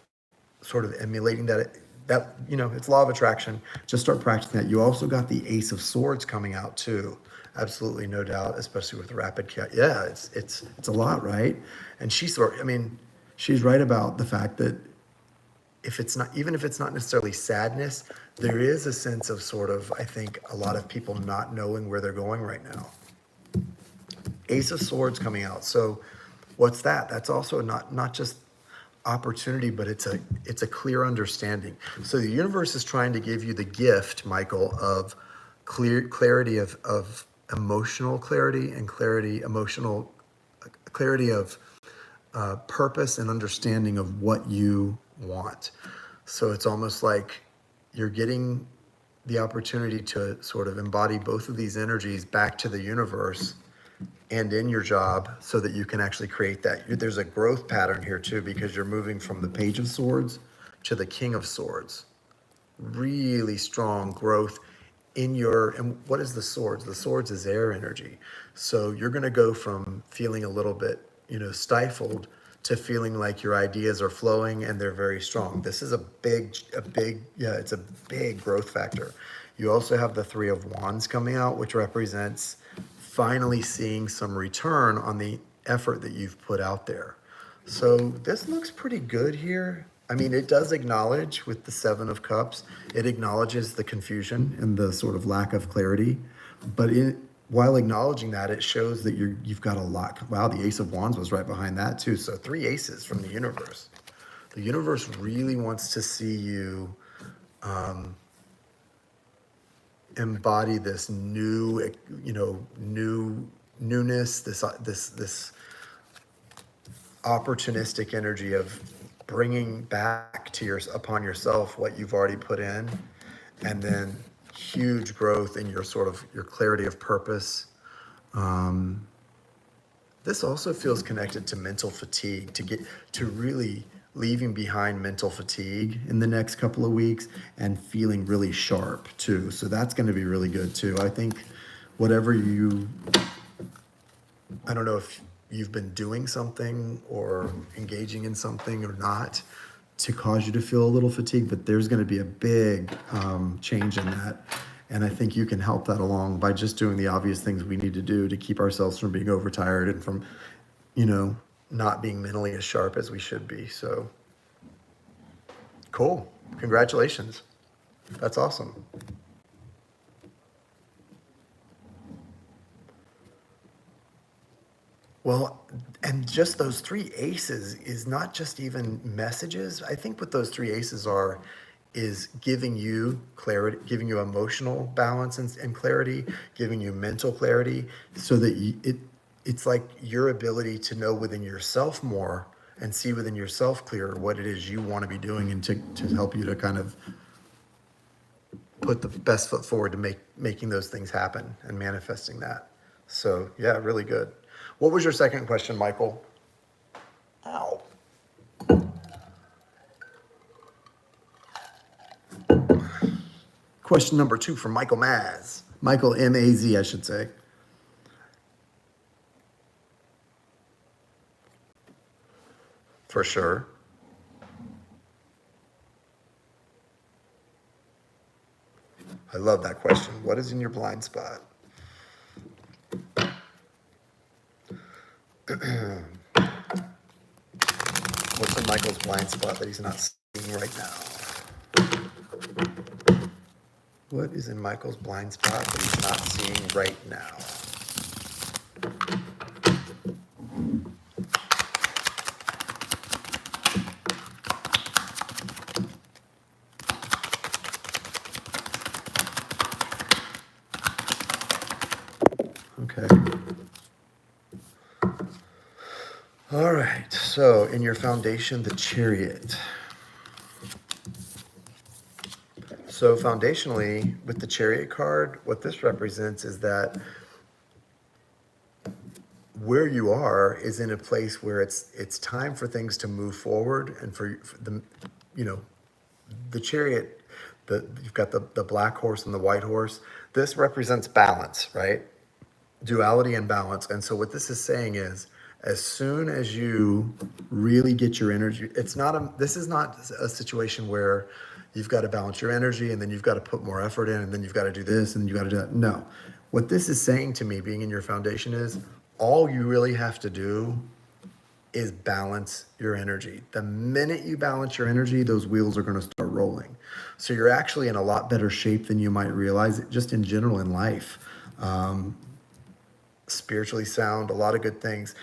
sort of emulating that. It's law of attraction. Just start practicing that. You also got the Ace of Swords coming out too. Absolutely, no doubt, especially with rapid cat. Yeah, it's a lot, right? And she's right about the fact that even if it's not necessarily sadness, there is a sense of sort of, I think, a lot of people not knowing where they're going right now. Ace of Swords coming out. So what's that? That's also not just opportunity, but it's a clear understanding. So the universe is trying to give you the gift, Michael, of clarity of emotional clarity, and emotional clarity of purpose and understanding of what you want. So it's almost like you're getting the opportunity to sort of embody both of these energies back to the universe and in your job, so that you can actually create that. There's a growth pattern here too, because you're moving from the Page of Swords to the King of Swords. Really strong growth and what is the swords? The swords is air energy. So you're going to go from feeling a little bit, stifled, to feeling like your ideas are flowing and they're very strong. This is it's a big growth factor. You also have the Three of Wands coming out, which represents finally seeing some return on the effort that you've put out there. So this looks pretty good here. I mean, it does acknowledge, with the Seven of Cups, it acknowledges the confusion and the sort of lack of clarity. But while acknowledging that, it shows that you've got a lot. Wow, the Ace of Wands was right behind that too. So 3 aces from the universe. The universe really wants to see you embody this new, newness, this opportunistic energy of bringing back to upon yourself what you've already put in, and then huge growth in your sort of your clarity of purpose. This also feels connected to mental fatigue, to really leaving behind mental fatigue in the next couple of weeks and feeling really sharp too. So that's going to be really good too. I think whatever I don't know if you've been doing something or engaging in something or not to cause you to feel a little fatigued, but there's going to be a big change in that. And I think you can help that along by just doing the obvious things we need to do to keep ourselves from being overtired and from, not being mentally as sharp as we should be. So cool. Congratulations. That's awesome. Well, and just those three aces is not just even messages. I think what those three aces are is giving you clarity, giving you emotional balance and clarity, giving you mental clarity, so that it's like your ability to know within yourself more and see within yourself clearer what it is you want to be doing, and to help you to kind of put the best foot forward to making those things happen and manifesting that. So yeah, really good. What was your second question, Michael? Ow. Question number 2 from Michael Maz. Michael M-A-Z, I should say. For sure. I love that question. What is in your blind spot? What's in Michael's blind spot that he's not seeing right now? What is in Michael's blind spot that he's not seeing right now? Okay. All right. So in your foundation, the Chariot. So foundationally, with the Chariot card, what this represents is that where you are is in a place where it's time for things to move forward, and for the the Chariot, you've got the black horse and the white horse. This represents balance, right? Duality and balance. And so what this is saying is, as soon as you really get your energy, this is not a situation where you've got to balance your energy and then you've got to put more effort in and then you've got to do this and you got to do that. No. What this is saying to me, being in your foundation, is all you really have to do is balance your energy. The minute you balance your energy, those wheels are going to start rolling. So you're actually in a lot better shape than you might realize, just in general in life. Spiritually sound, a lot of good things.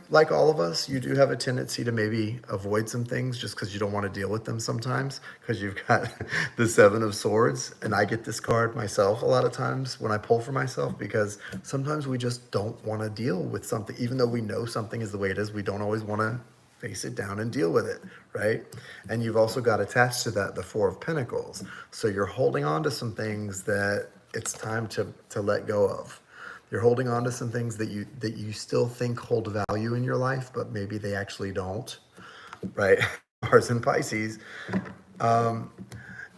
Like all of us, you do have a tendency to maybe avoid some things just because you don't want to deal with them sometimes, because you've got the Seven of Swords. And I get this card myself a lot of times when I pull for myself, because sometimes we just don't want to deal with something. Even though we know something is the way it is, we don't always want to face it down and deal with it, right? And you've also got attached to that the Four of Pentacles. So you're holding on to some things that it's time to let go of. You're holding on to some things that you still think hold value in your life, but maybe they actually don't, right? Mars and Pisces.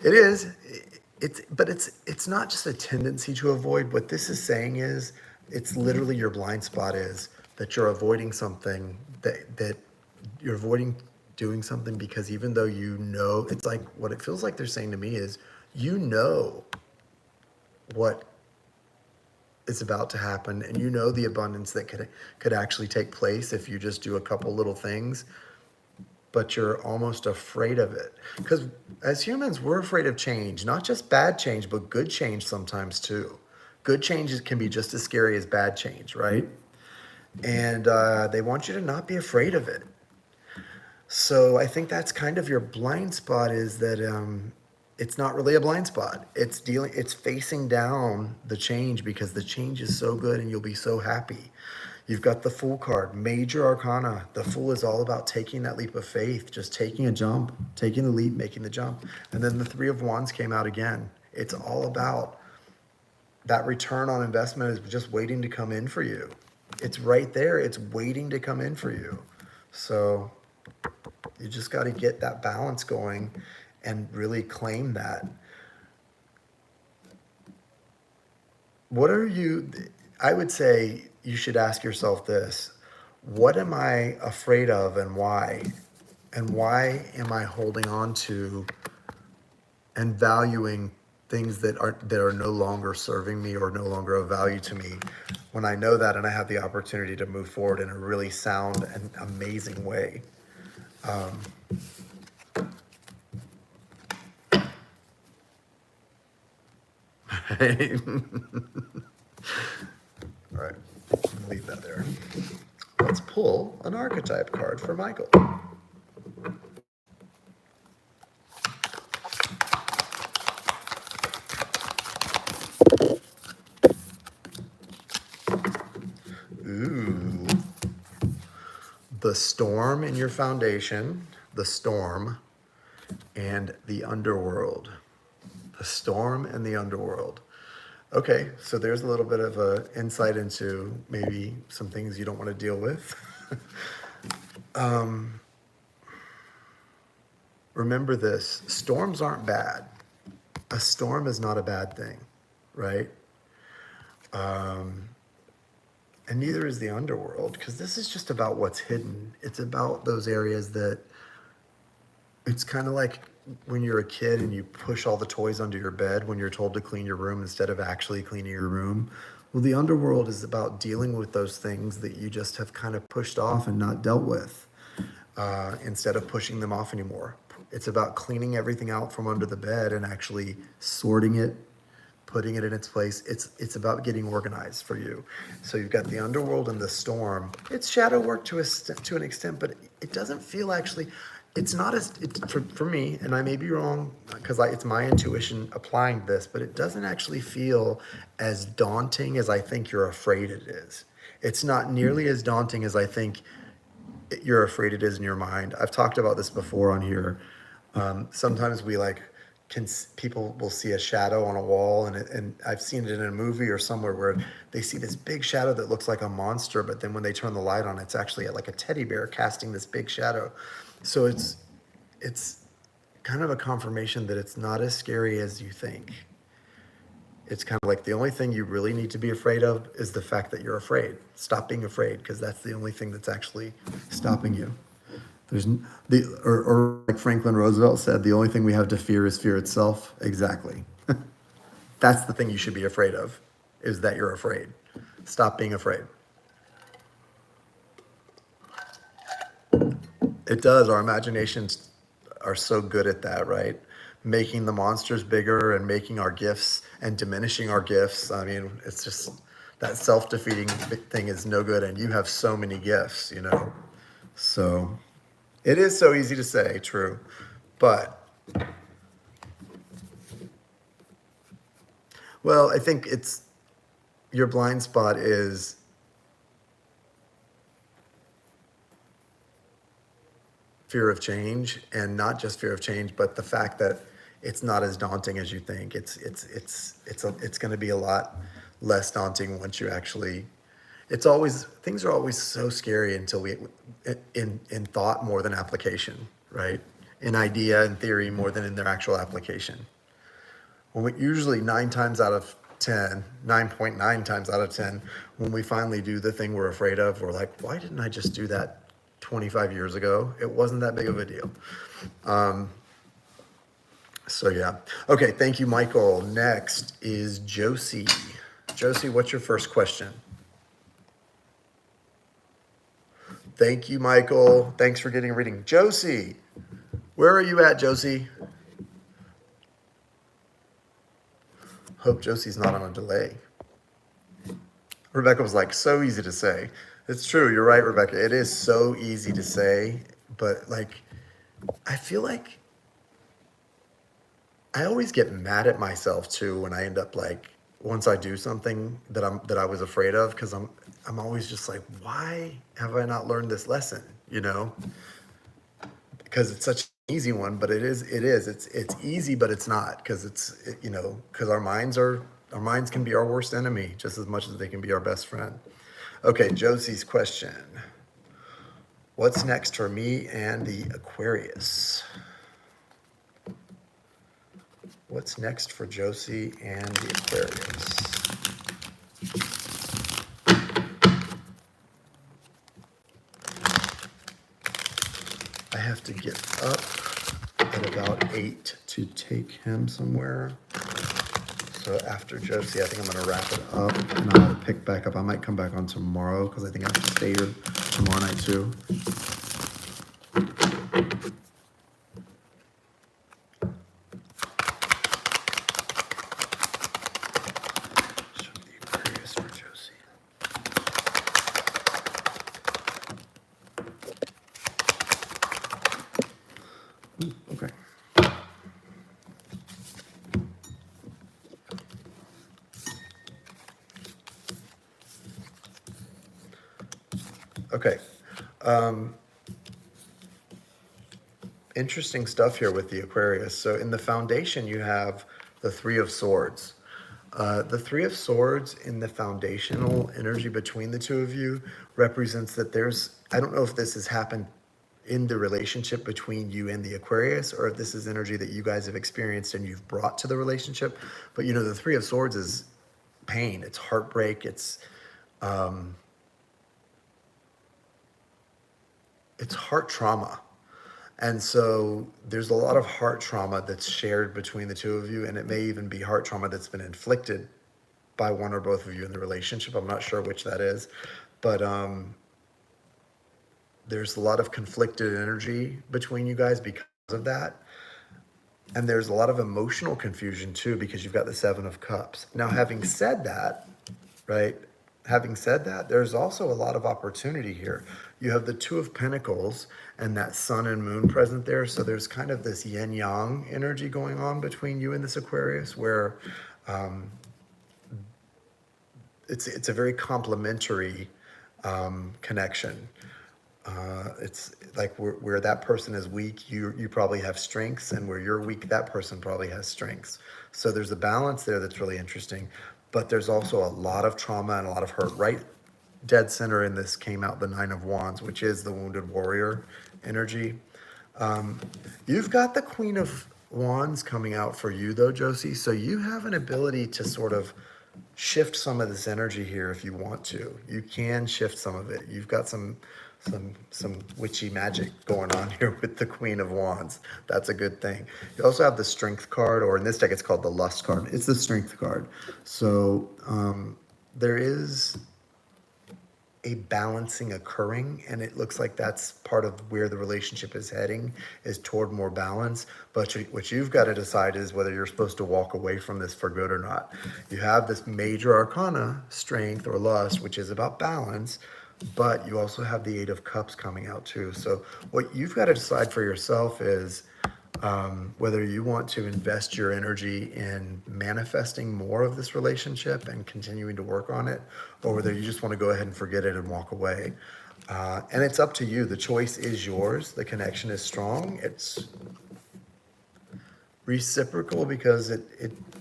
It's not just a tendency to avoid. What this is saying is, it's literally your blind spot is that you're avoiding something, that you're avoiding doing something because even though it's like, what it feels like they're saying to me is, what is about to happen, and the abundance that could actually take place if you just do a couple little things, but you're almost afraid of it. Because as humans, we're afraid of change, not just bad change, but good change sometimes too. Good changes can be just as scary as bad change, right? And they want you to not be afraid of it. So I think that's kind of your blind spot, is that it's not really a blind spot. It's facing down the change because the change is so good and you'll be so happy. You've got the Fool card, Major Arcana. The Fool is all about taking that leap of faith, just taking a jump, taking the leap, making the jump. And then the Three of Wands came out again. It's all about that return on investment is just waiting to come in for you. It's right there. It's waiting to come in for you. So you just got to get that balance going and really claim that. What are you, I would say you should ask yourself this: what am I afraid of and why? And why am I holding on to and valuing things that are no longer serving me or no longer of value to me, when I know that and I have the opportunity to move forward in a really sound and amazing way? Right? All right, leave that there. Let's pull an archetype card for Michael. Ooh. The storm in your foundation, the storm, and the underworld. The storm and the underworld. Okay, so there's a little bit of a insight into maybe some things you don't want to deal with. Remember this: storms aren't bad. A storm is not a bad thing, right? And neither is the underworld, because this is just about what's hidden. It's about those areas that, it's kind of like when you're a kid and you push all the toys under your bed when you're told to clean your room instead of actually cleaning your room. Well, the underworld is about dealing with those things that you just have kind of pushed off and not dealt with, instead of pushing them off anymore. It's about cleaning everything out from under the bed and actually sorting it, putting it in its place. It's about getting organized for you. So you've got the underworld and the storm. It's shadow work to an extent, but it doesn't feel actually. It's not as for me, and I may be wrong because it's my intuition applying this, but it doesn't actually feel as daunting as I think you're afraid it is. It's not nearly as daunting as I think you're afraid it is in your mind. I've talked about this before on here. Sometimes people will see a shadow on a wall, and I've seen it in a movie or somewhere where they see this big shadow that looks like a monster, but then when they turn the light on, it's actually like a teddy bear casting this big shadow. So it's kind of a confirmation that it's not as scary as you think. It's kind of like the only thing you really need to be afraid of is the fact that you're afraid. Stop being afraid, because that's the only thing that's actually stopping you. Or like Franklin Roosevelt said, the only thing we have to fear is fear itself. Exactly. That's the thing you should be afraid of, is that you're afraid. Stop being afraid. It does. Our imaginations are so good at that, right? Making the monsters bigger and making our gifts and diminishing our gifts. I mean, it's just that self-defeating thing is no good. And you have so many gifts, So it is so easy to say, true. But, well, I think your blind spot is fear of change, and not just fear of change, but the fact that it's not as daunting as you think. It's going to be a lot less daunting once you actually. Things are always so scary until in thought more than application, right? In idea and theory more than in their actual application. Usually 9 times out of 10, 9.9 times out of 10, when we finally do the thing we're afraid of, we're like, why didn't I just do that 25 years ago? It wasn't that big of a deal. So yeah. Okay, thank you, Michael. Next is Josie. Josie, what's your first question? Thank you, Michael. Thanks for getting a reading. Josie, where are you at, Josie? Hope Josie's not on a delay. Rebecca was like, so easy to say. It's true. You're right, Rebecca. It is so easy to say, but like I feel like I always get mad at myself too when I end up like once I do something that I was afraid of because I'm always just like, why have I not learned this lesson? You know, because it's such an easy one, but it's easy, but it's not because you know, because our minds can be our worst enemy just as much as they can be our best friend. Okay, Josie's question. What's next for me and the Aquarius? What's next for Josie and the Aquarius? I have to get up at about 8 to take him somewhere. So after Josie, I think I'm going to wrap it up and I'll pick back up. I might come back on tomorrow because I think I have to stay here tomorrow night too. Should be Aquarius for Josie. Ooh, okay. Okay. Interesting stuff here with the Aquarius. So in the foundation, you have the Three of Swords. The Three of Swords in the foundational energy between the two of you represents that I don't know if this has happened in the relationship between you and the Aquarius, or if this is energy that you guys have experienced and you've brought to the relationship. But you know, the Three of Swords is pain, it's heartbreak, it's heart trauma. And so there's a lot of heart trauma that's shared between the two of you, and it may even be heart trauma that's been inflicted by one or both of you in the relationship. I'm not sure which that is, but there's a lot of conflicted energy between you guys because of that. And there's a lot of emotional confusion too, because you've got the Seven of Cups. Now, having said that, right? Having said that, there's also a lot of opportunity here. You have the Two of Pentacles and that Sun and Moon present there. So there's kind of this yin yang energy going on between you and this Aquarius, where it's a very complementary connection. It's like where that person is weak, you probably have strengths, and where you're weak, that person probably has strengths. So there's a balance there that's really interesting. But there's also a lot of trauma and a lot of hurt. Right dead center in this came out the Nine of Wands, which is the wounded warrior energy. You've got the Queen of Wands coming out for you though, Josie. So you have an ability to sort of shift some of this energy here if you want to. You can shift some of it. You've got some witchy magic going on here with the Queen of Wands. That's a good thing. You also have the Strength card, or in this deck it's called the Lust card. It's the Strength card. So there is a balancing occurring, and it looks like that's part of where the relationship is heading, is toward more balance. But what you've got to decide is whether you're supposed to walk away from this for good or not. You have this major arcana, Strength or Lust, which is about balance, but you also have the Eight of Cups coming out too. So what you've got to decide for yourself is whether you want to invest your energy in manifesting more of this relationship and continuing to work on it, or whether you just want to go ahead and forget it and walk away. And it's up to you. The choice is yours. The connection is strong. It's reciprocal because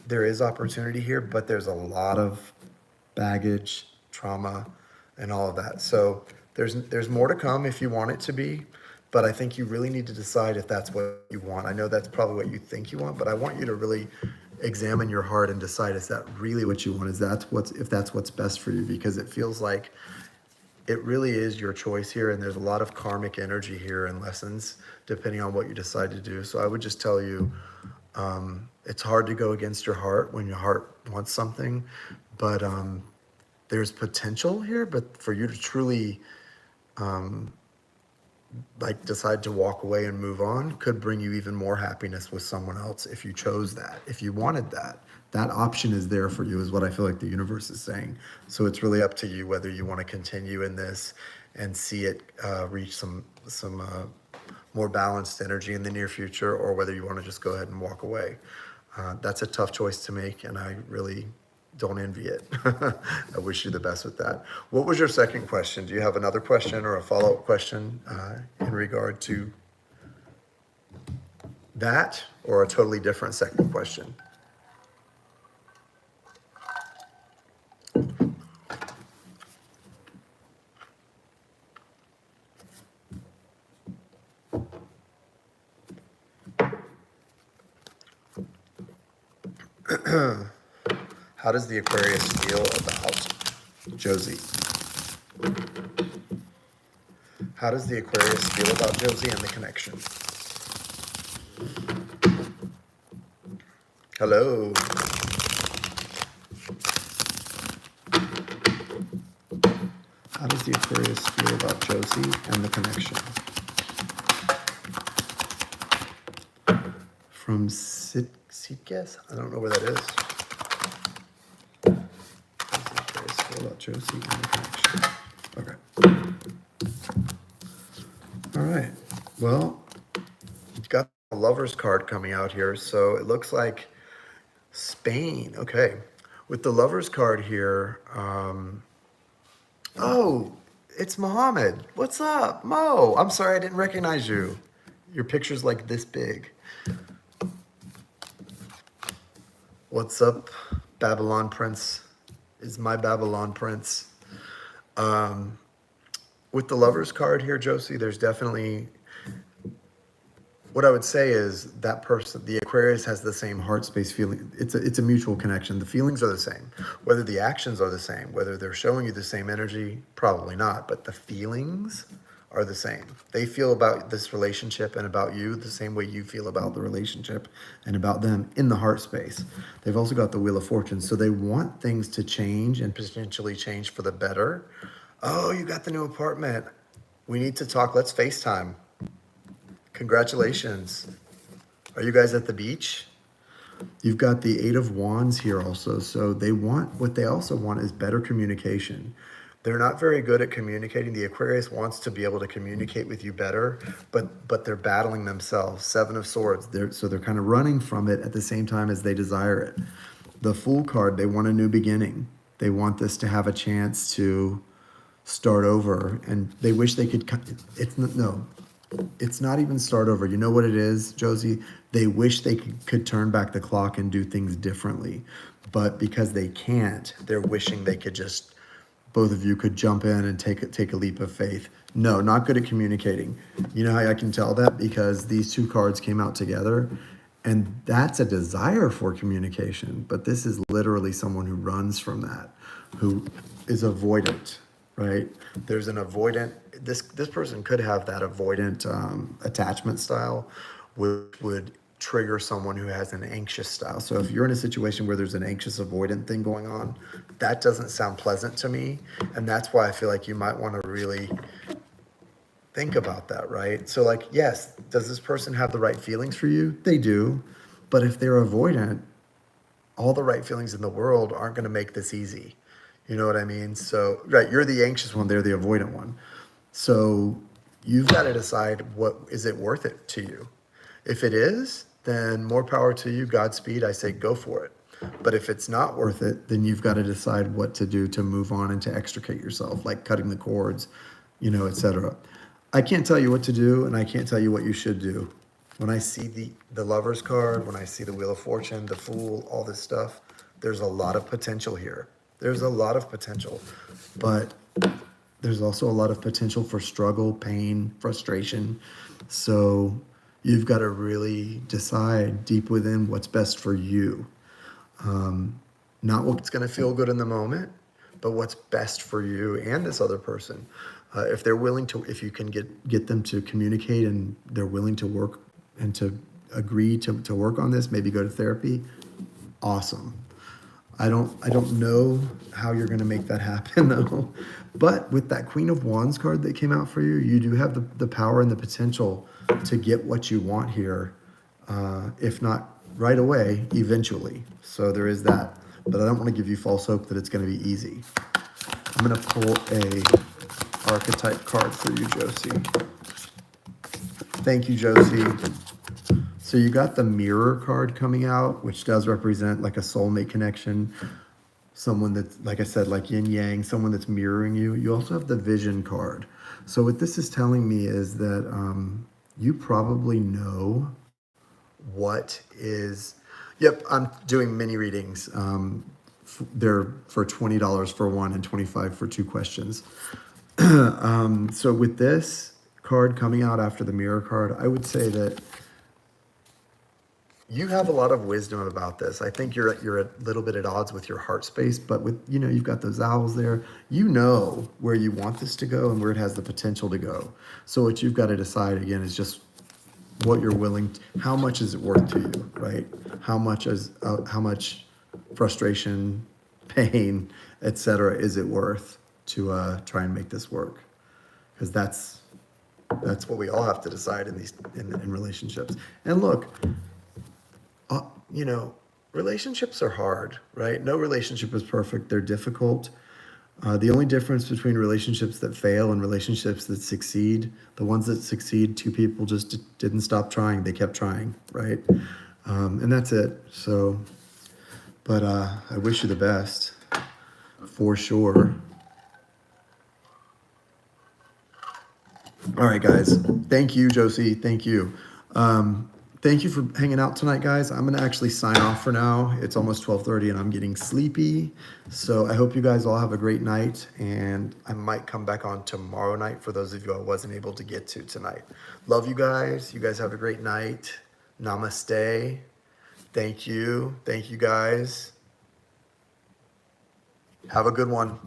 there is opportunity here, but there's a lot of baggage, trauma, and all of that. So there's more to come if you want it to be, but I think you really need to decide if that's what you want. I know that's probably what you think you want, but I want you to really examine your heart and decide, is that really what you want? If that's what's best for you? Because it feels like it really is your choice here, and there's a lot of karmic energy here and lessons depending on what you decide to do. So I would just tell you, it's hard to go against your heart when your heart wants something, but there's potential here. But for you to truly decide to walk away and move on could bring you even more happiness with someone else if you chose that, if you wanted that. That option is there for you, is what I feel like the universe is saying. So it's really up to you whether you want to continue in this and see it reach some more balanced energy in the near future, or whether you want to just go ahead and walk away. That's a tough choice to make, and I really don't envy it. I wish you the best with that. What was your second question? Do you have another question or a follow-up question in regard to that, or a totally different second question? How does the Aquarius feel about Josie? How does the Aquarius feel about Josie and the connection? Hello. How does the Aquarius feel about Josie and the connection? From Sitges? I don't know where that is. How does the Aquarius feel about Josie and the connection? Okay. All right. Well, you've got a Lover's card coming out here, so it looks like Spain. Okay. With the Lover's card here, oh, it's Mohammed. What's up, Mo? I'm sorry I didn't recognize you. Your picture's like this big. What's up, Babylon Prince? Is my Babylon Prince. With the Lover's card here, Josie, there's definitely, what I would say is that person, the Aquarius, has the same heart space feeling. It's a mutual connection. The feelings are the same. Whether the actions are the same, whether they're showing you the same energy, probably not, but the feelings are the same. They feel about this relationship and about you the same way you feel about the relationship and about them in the heart space. They've also got the Wheel of Fortune, so they want things to change and potentially change for the better. Oh, you got the new apartment. We need to talk. Let's FaceTime. Congratulations. Are you guys at the beach? You've got the Eight of Wands here also. So what they also want is better communication. They're not very good at communicating. The Aquarius wants to be able to communicate with you better, but they're battling themselves. Seven of Swords. So they're kind of running from it at the same time as they desire it. The Fool card, they want a new beginning. They want this to have a chance to start over, and they wish they could. It's not even start over. You know what it is, Josie? They wish they could turn back the clock and do things differently, but because they can't, they're wishing they could just, both of you could jump in and take a leap of faith. No, not good at communicating. You know how I can tell that? Because these two cards came out together, and that's a desire for communication, but this is literally someone who runs from that, who is avoidant. Right? There's an avoidant, this person could have that avoidant attachment style, which would trigger someone who has an anxious style. So if you're in a situation where there's an anxious avoidant thing going on, that doesn't sound pleasant to me. And that's why I feel like you might want to really think about that, right? So like, yes, does this person have the right feelings for you? They do. But if they're avoidant, all the right feelings in the world aren't going to make this easy. You know what I mean? So, right, you're the anxious one, they're the avoidant one. So you've got to decide, is it worth it to you? If it is, then more power to you, Godspeed, I say go for it. But if it's not worth it, then you've got to decide what to do to move on and to extricate yourself, like cutting the cords, etc. I can't tell you what to do, and I can't tell you what you should do. When I see the Lover's card, when I see the Wheel of Fortune, the Fool, all this stuff, there's a lot of potential here. There's a lot of potential, but there's also a lot of potential for struggle, pain, frustration. So you've got to really decide deep within what's best for you. Not what's going to feel good in the moment, but what's best for you and this other person. If they're willing to, if you can get them to communicate and they're willing to work and to agree to work on this, maybe go to therapy, awesome. I don't know how you're going to make that happen though. But with that Queen of Wands card that came out for you, you do have the power and the potential to get what you want here. If not right away, eventually. So there is that. But I don't want to give you false hope that it's going to be easy. I'm going to pull a archetype card for you, Josie. Thank you, Josie. So you got the mirror card coming out, which does represent like a soulmate connection. Someone that's, like I said, like yin yang, someone that's mirroring you. You also have the vision card. So what this is telling me is that you probably know what is. Yep, I'm doing mini readings. They're for $20 for one and 25 for two questions. So with this card coming out after the mirror card, I would say that you have a lot of wisdom about this. I think you're a little bit at odds with your heart space, but with you've got those owls there. You know where you want this to go and where it has the potential to go. So what you've got to decide again is just what you're willing. How much is it worth to you, right? How much frustration, pain, etc. is it worth to try and make this work? Because that's what we all have to decide in these in relationships. And look. Relationships are hard, right? No relationship is perfect. They're difficult. The only difference between relationships that fail and relationships that succeed, the ones that succeed, two people just didn't stop trying. They kept trying, right? And that's it. So, but I wish you the best, for sure. All right, guys. Thank you, Josie. Thank you. Thank you for hanging out tonight, guys. I'm going to actually sign off for now. It's almost 12:30 and I'm getting sleepy. So I hope you guys all have a great night. And I might come back on tomorrow night for those of you I wasn't able to get to tonight. Love you guys. You guys have a great night. Namaste. Thank you. Thank you, guys. Have a good one.